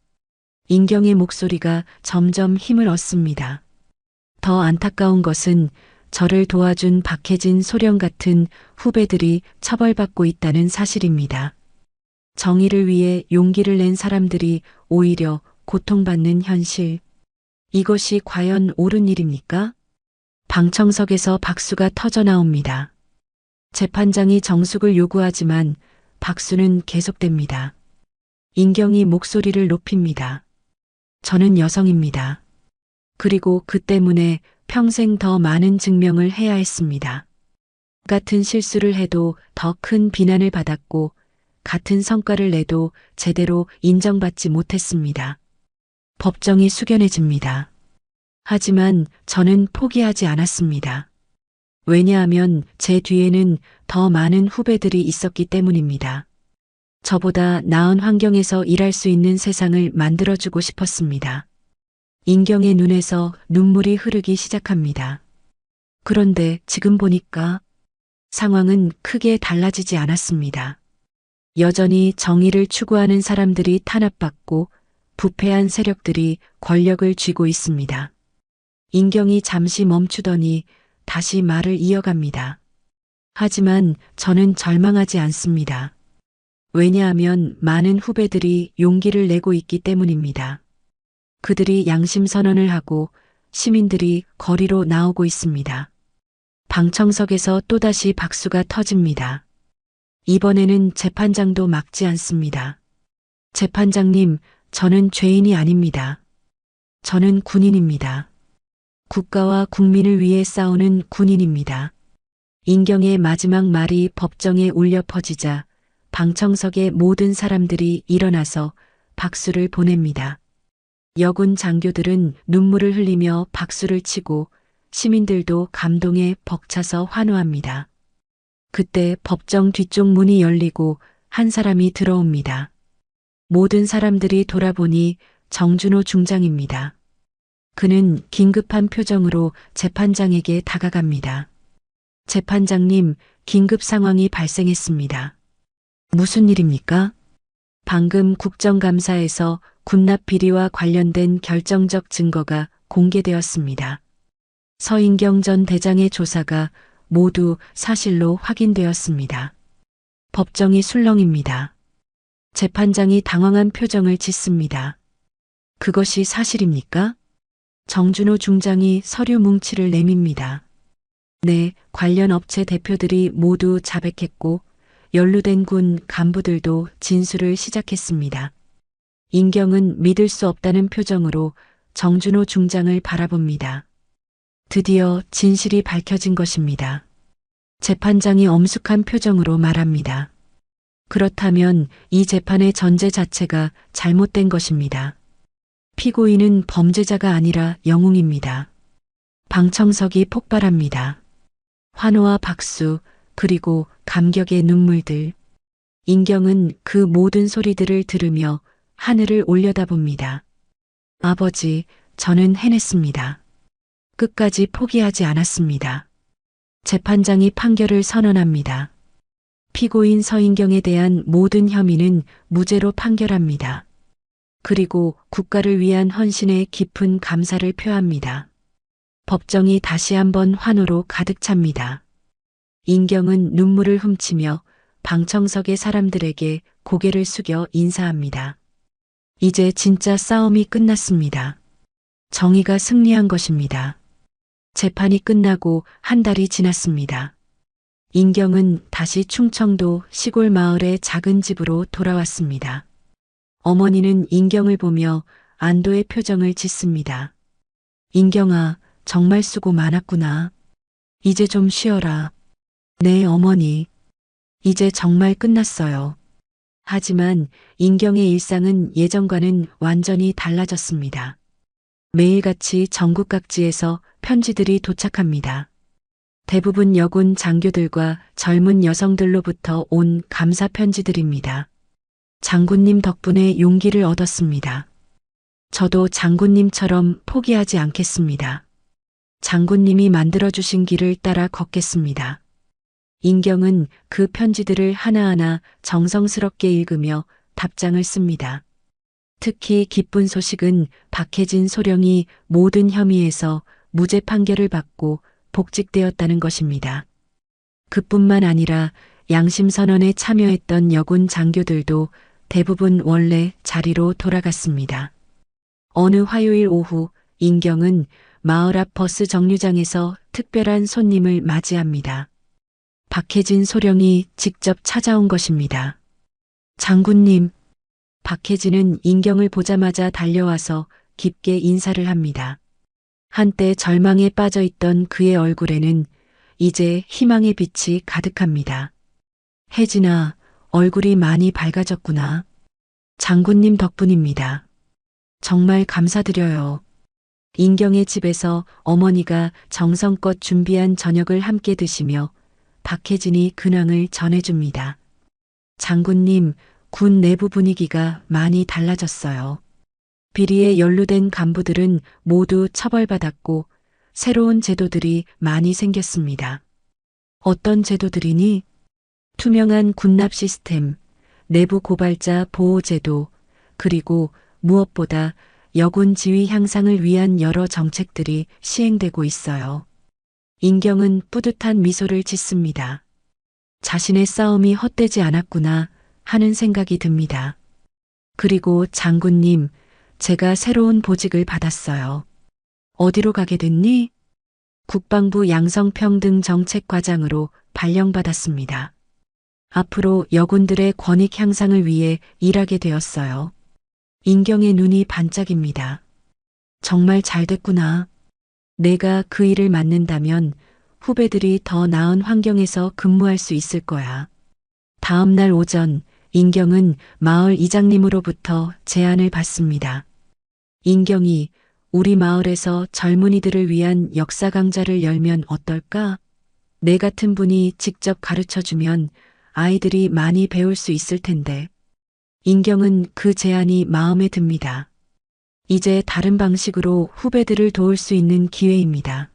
인경의 목소리가 점점 힘을 얻습니다. 더 안타까운 것은 저를 도와준 박혜진, 소령 같은 후배들이 처벌받고 있다는 사실입니다. 정의를 위해 용기를 낸 사람들이 오히려 고통받는 현실. 이것이 과연 옳은 일입니까? 방청석에서 박수가 터져 나옵니다. 재판장이 정숙을 요구하지만 박수는 계속됩니다. 인경이 목소리를 높입니다. 저는 여성입니다. 그리고 그 때문에 평생 더 많은 증명을 해야 했습니다. 같은 실수를 해도 더 큰 비난을 받았고 같은 성과를 내도 제대로 인정받지 못했습니다. 법정이 숙연해집니다. 하지만 저는 포기하지 않았습니다. 왜냐하면 제 뒤에는 더 많은 후배들이 있었기 때문입니다. 저보다 나은 환경에서 일할 수 있는 세상을 만들어주고 싶었습니다. 인경의 눈에서 눈물이 흐르기 시작합니다. 그런데 지금 보니까 상황은 크게 달라지지 않았습니다. 여전히 정의를 추구하는 사람들이 탄압받고 부패한 세력들이 권력을 쥐고 있습니다. 인경이 잠시 멈추더니 다시 말을 이어갑니다. 하지만 저는 절망하지 않습니다. 왜냐하면 많은 후배들이 용기를 내고 있기 때문입니다. 그들이 양심 선언을 하고 시민들이 거리로 나오고 있습니다. 방청석에서 또다시 박수가 터집니다. 이번에는 재판장도 막지 않습니다. 재판장님, 저는 죄인이 아닙니다. 저는 군인입니다. 국가와 국민을 위해 싸우는 군인입니다. 인경의 마지막 말이 법정에 울려 퍼지자 방청석의 모든 사람들이 일어나서 박수를 보냅니다. 여군 장교들은 눈물을 흘리며 박수를 치고 시민들도 감동에 벅차서 환호합니다. 그때 법정 뒤쪽 문이 열리고 한 사람이 들어옵니다. 모든 사람들이 돌아보니 정준호 중장입니다. 그는 긴급한 표정으로 재판장에게 다가갑니다. 재판장님, 긴급 상황이 발생했습니다. 무슨 일입니까? 방금 국정감사에서 군납 비리와 관련된 결정적 증거가 공개되었습니다. 서인경 전 대장의 조사가 모두 사실로 확인되었습니다. 법정이 술렁입니다. 재판장이 당황한 표정을 짓습니다. 그것이 사실입니까? 정준호 중장이 서류 뭉치를 내밉니다. 네, 관련 업체 대표들이 모두 자백했고 연루된 군 간부들도 진술을 시작했습니다. 인경은 믿을 수 없다는 표정으로 정준호 중장을 바라봅니다. 드디어 진실이 밝혀진 것입니다. 재판장이 엄숙한 표정으로 말합니다. 그렇다면 이 재판의 전제 자체가 잘못된 것입니다. 피고인은 범죄자가 아니라 영웅입니다. 방청석이 폭발합니다. 환호와 박수, 그리고 감격의 눈물들. 인경은 그 모든 소리들을 들으며 하늘을 올려다봅니다. 아버지, 저는 해냈습니다. 끝까지 포기하지 않았습니다. 재판장이 판결을 선언합니다. 피고인 서인경에 대한 모든 혐의는 무죄로 판결합니다. 그리고 국가를 위한 헌신에 깊은 감사를 표합니다. 법정이 다시 한번 환호로 가득 찹니다. 인경은 눈물을 훔치며 방청석의 사람들에게 고개를 숙여 인사합니다. 이제 진짜 싸움이 끝났습니다. 정의가 승리한 것입니다. 재판이 끝나고 한 달이 지났습니다. 인경은 다시 충청도 시골 마을의 작은 집으로 돌아왔습니다. 어머니는 인경을 보며 안도의 표정을 짓습니다. 인경아, 정말 수고 많았구나. 이제 좀 쉬어라. 네, 어머니. 이제 정말 끝났어요. 하지만 인경의 일상은 예전과는 완전히 달라졌습니다. 매일같이 전국 각지에서 편지들이 도착합니다. 대부분 여군 장교들과 젊은 여성들로부터 온 감사 편지들입니다. 장군님 덕분에 용기를 얻었습니다. 저도 장군님처럼 포기하지 않겠습니다. 장군님이 만들어주신 길을 따라 걷겠습니다. 인경은 그 편지들을 하나하나 정성스럽게 읽으며 답장을 씁니다. 특히 기쁜 소식은 박혜진 소령이 모든 혐의에서 무죄 판결을 받고 복직되었다는 것입니다. 그뿐만 아니라 양심선언에 참여했던 여군 장교들도 대부분 원래 자리로 돌아갔습니다. 어느 화요일 오후 인경은 마을 앞 버스 정류장에서 특별한 손님을 맞이합니다. 박혜진 소령이 직접 찾아온 것입니다. 장군님. 박혜진은 인경을 보자마자 달려와서 깊게 인사를 합니다. 한때 절망에 빠져 있던 그의 얼굴에는 이제 희망의 빛이 가득합니다. 혜진아, 얼굴이 많이 밝아졌구나. 장군님 덕분입니다. 정말 감사드려요. 인경의 집에서 어머니가 정성껏 준비한 저녁을 함께 드시며 박혜진이 근황을 전해줍니다. 장군님, 군 내부 분위기가 많이 달라졌어요. 비리에 연루된 간부들은 모두 처벌받았고 새로운 제도들이 많이 생겼습니다. 어떤 제도들이니? 투명한 군납 시스템, 내부 고발자 보호 제도, 그리고 무엇보다 여군 지위 향상을 위한 여러 정책들이 시행되고 있어요. 인경은 뿌듯한 미소를 짓습니다. 자신의 싸움이 헛되지 않았구나 하는 생각이 듭니다. 그리고 장군님, 제가 새로운 보직을 받았어요. 어디로 가게 됐니? 국방부 양성평등정책과장으로 발령받았습니다. 앞으로 여군들의 권익 향상을 위해 일하게 되었어요. 인경의 눈이 반짝입니다. 정말 잘 됐구나. 내가 그 일을 맡는다면 후배들이 더 나은 환경에서 근무할 수 있을 거야. 다음 날 오전, 인경은 마을 이장님으로부터 제안을 받습니다. 인경이 우리 마을에서 젊은이들을 위한 역사 강좌를 열면 어떨까? 내 같은 분이 직접 가르쳐주면 아이들이 많이 배울 수 있을 텐데. 인경은 그 제안이 마음에 듭니다. 이제 다른 방식으로 후배들을 도울 수 있는 기회입니다.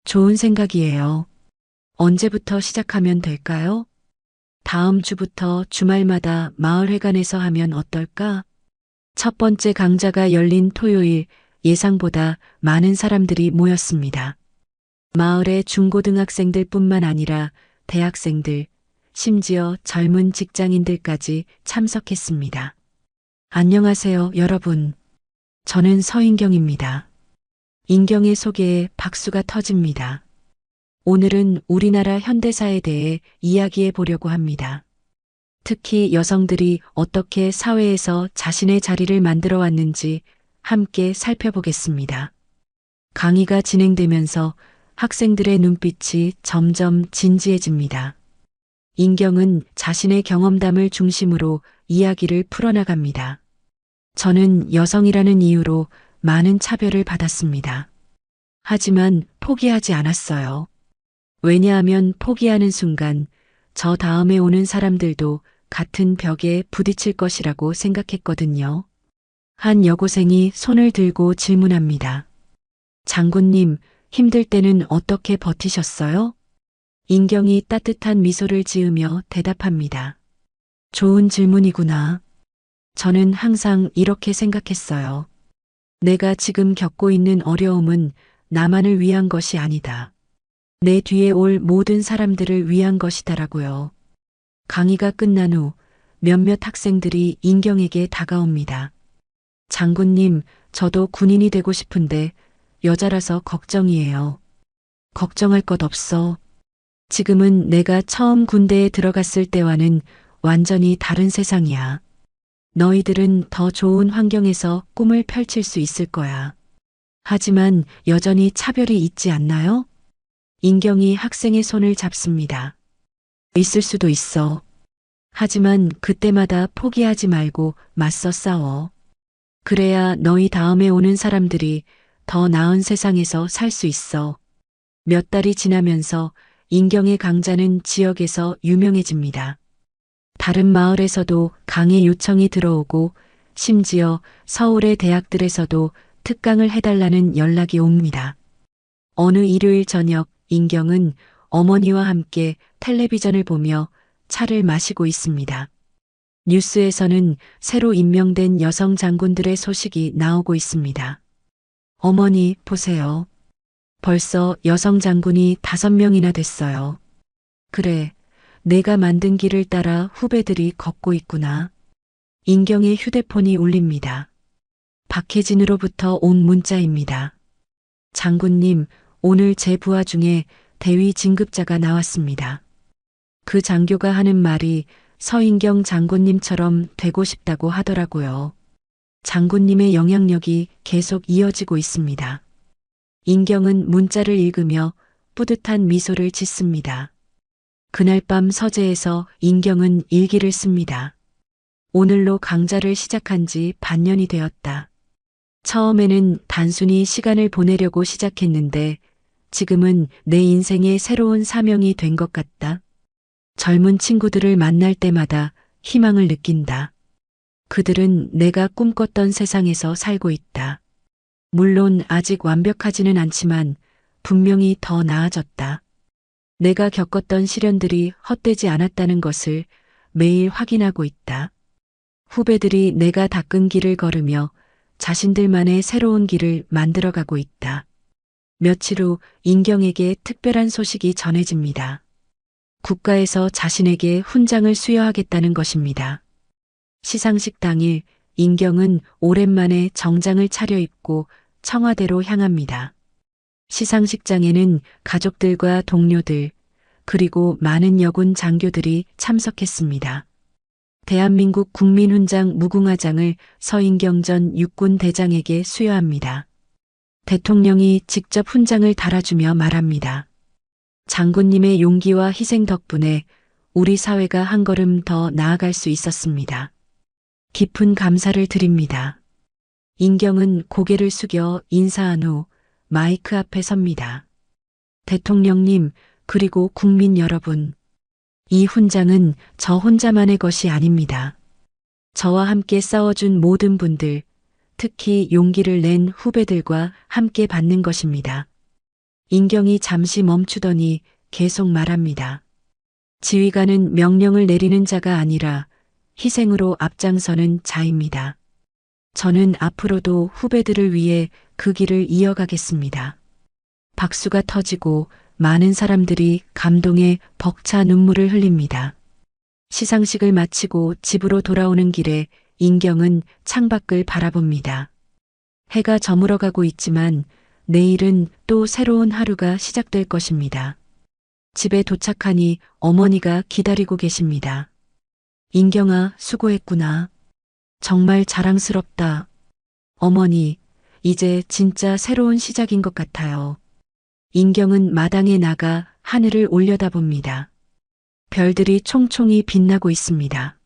좋은 생각이에요. 언제부터 시작하면 될까요? 다음 주부터 주말마다 마을회관에서 하면 어떨까? 첫 번째 강좌가 열린 토요일 예상보다 많은 사람들이 모였습니다. 마을의 중고등학생들 뿐만 아니라 대학생들, 심지어 젊은 직장인들까지 참석했습니다. 안녕하세요, 여러분. 저는 서인경입니다. 인경의 소개에 박수가 터집니다. 오늘은 우리나라 현대사에 대해 이야기해 보려고 합니다. 특히 여성들이 어떻게 사회에서 자신의 자리를 만들어 왔는지 함께 살펴보겠습니다. 강의가 진행되면서 학생들의 눈빛이 점점 진지해집니다. 인경은 자신의 경험담을 중심으로 이야기를 풀어나갑니다. 저는 여성이라는 이유로 많은 차별을 받았습니다. 하지만 포기하지 않았어요. 왜냐하면 포기하는 순간 저 다음에 오는 사람들도 같은 벽에 부딪힐 것이라고 생각했거든요. 한 여고생이 손을 들고 질문합니다. 장군님, 힘들 때는 어떻게 버티셨어요? 인경이 따뜻한 미소를 지으며 대답합니다. 좋은 질문이구나. 저는 항상 이렇게 생각했어요. 내가 지금 겪고 있는 어려움은 나만을 위한 것이 아니다. 내 뒤에 올 모든 사람들을 위한 것이다라고요. 강의가 끝난 후 몇몇 학생들이 인경에게 다가옵니다. 장군님, 저도 군인이 되고 싶은데 여자라서 걱정이에요. 걱정할 것 없어. 지금은 내가 처음 군대에 들어갔을 때와는 완전히 다른 세상이야. 너희들은 더 좋은 환경에서 꿈을 펼칠 수 있을 거야. 하지만 여전히 차별이 있지 않나요? 인경이 학생의 손을 잡습니다. 있을 수도 있어. 하지만 그때마다 포기하지 말고 맞서 싸워. 그래야 너희 다음에 오는 사람들이 더 나은 세상에서 살 수 있어. 몇 달이 지나면서 인경의 강좌는 지역에서 유명해집니다. 다른 마을에서도 강의 요청이 들어오고 심지어 서울의 대학들에서도 특강을 해달라는 연락이 옵니다. 어느 일요일 저녁 인경은 어머니와 함께 텔레비전을 보며 차를 마시고 있습니다. 뉴스에서는 새로 임명된 여성 장군들의 소식이 나오고 있습니다. 어머니, 보세요. 벌써 여성 장군이 5명이나 됐어요. 그래, 내가 만든 길을 따라 후배들이 걷고 있구나. 인경의 휴대폰이 울립니다. 박혜진으로부터 온 문자입니다. 장군님, 오늘 제 부하 중에 대위 진급자가 나왔습니다. 그 장교가 하는 말이 서인경 장군님처럼 되고 싶다고 하더라고요. 장군님의 영향력이 계속 이어지고 있습니다. 인경은 문자를 읽으며 뿌듯한 미소를 짓습니다. 그날 밤 서재에서 인경은 일기를 씁니다. 오늘로 강좌를 시작한 지 반년이 되었다. 처음에는 단순히 시간을 보내려고 시작했는데 지금은 내 인생의 새로운 사명이 된 것 같다. 젊은 친구들을 만날 때마다 희망을 느낀다. 그들은 내가 꿈꿨던 세상에서 살고 있다. 물론 아직 완벽하지는 않지만 분명히 더 나아졌다. 내가 겪었던 시련들이 헛되지 않았다는 것을 매일 확인하고 있다. 후배들이 내가 닦은 길을 걸으며 자신들만의 새로운 길을 만들어가고 있다. 며칠 후 인경에게 특별한 소식이 전해집니다. 국가에서 자신에게 훈장을 수여하겠다는 것입니다. 시상식 당일 인경은 오랜만에 정장을 차려입고 청와대로 향합니다. 시상식장에는 가족들과 동료들, 그리고 많은 여군 장교들이 참석했습니다. 대한민국 국민훈장 무궁화장을 서인경 전 육군 대장에게 수여합니다. 대통령이 직접 훈장을 달아주며 말합니다. 장군님의 용기와 희생 덕분에 우리 사회가 한 걸음 더 나아갈 수 있었습니다. 깊은 감사를 드립니다. 인경은 고개를 숙여 인사한 후 마이크 앞에 섭니다. 대통령님, 그리고 국민 여러분, 이 훈장은 저 혼자만의 것이 아닙니다. 저와 함께 싸워준 모든 분들, 특히 용기를 낸 후배들과 함께 받는 것입니다. 인경이 잠시 멈추더니 계속 말합니다. 지휘관은 명령을 내리는 자가 아니라 희생으로 앞장서는 자입니다. 저는 앞으로도 후배들을 위해 그 길을 이어가겠습니다. 박수가 터지고 많은 사람들이 감동에 벅차 눈물을 흘립니다. 시상식을 마치고 집으로 돌아오는 길에 인경은 창밖을 바라봅니다. 해가 저물어가고 있지만 내일은 또 새로운 하루가 시작될 것입니다. 집에 도착하니 어머니가 기다리고 계십니다. 인경아, 수고했구나. 정말 자랑스럽다. 어머니, 이제 진짜 새로운 시작인 것 같아요. 인경은 마당에 나가 하늘을 올려다봅니다. 별들이 총총히 빛나고 있습니다.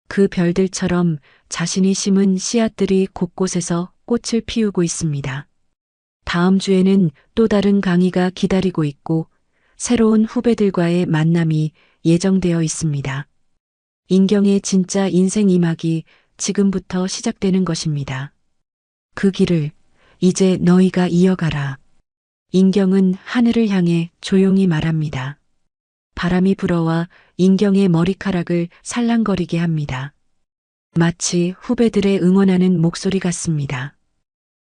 그 별들처럼 자신이 심은 씨앗들이 곳곳에서 꽃을 피우고 있습니다. 다음 주에는 또 다른 강의가 기다리고 있고 새로운 후배들과의 만남이 예정되어 있습니다. 인경의 진짜 인생 2막이 지금부터 시작되는 것입니다. 그 길을 이제 너희가 이어가라. 인경은 하늘을 향해 조용히 말합니다. 바람이 불어와 인경의 머리카락을 살랑거리게 합니다. 마치 후배들의 응원하는 목소리 같습니다.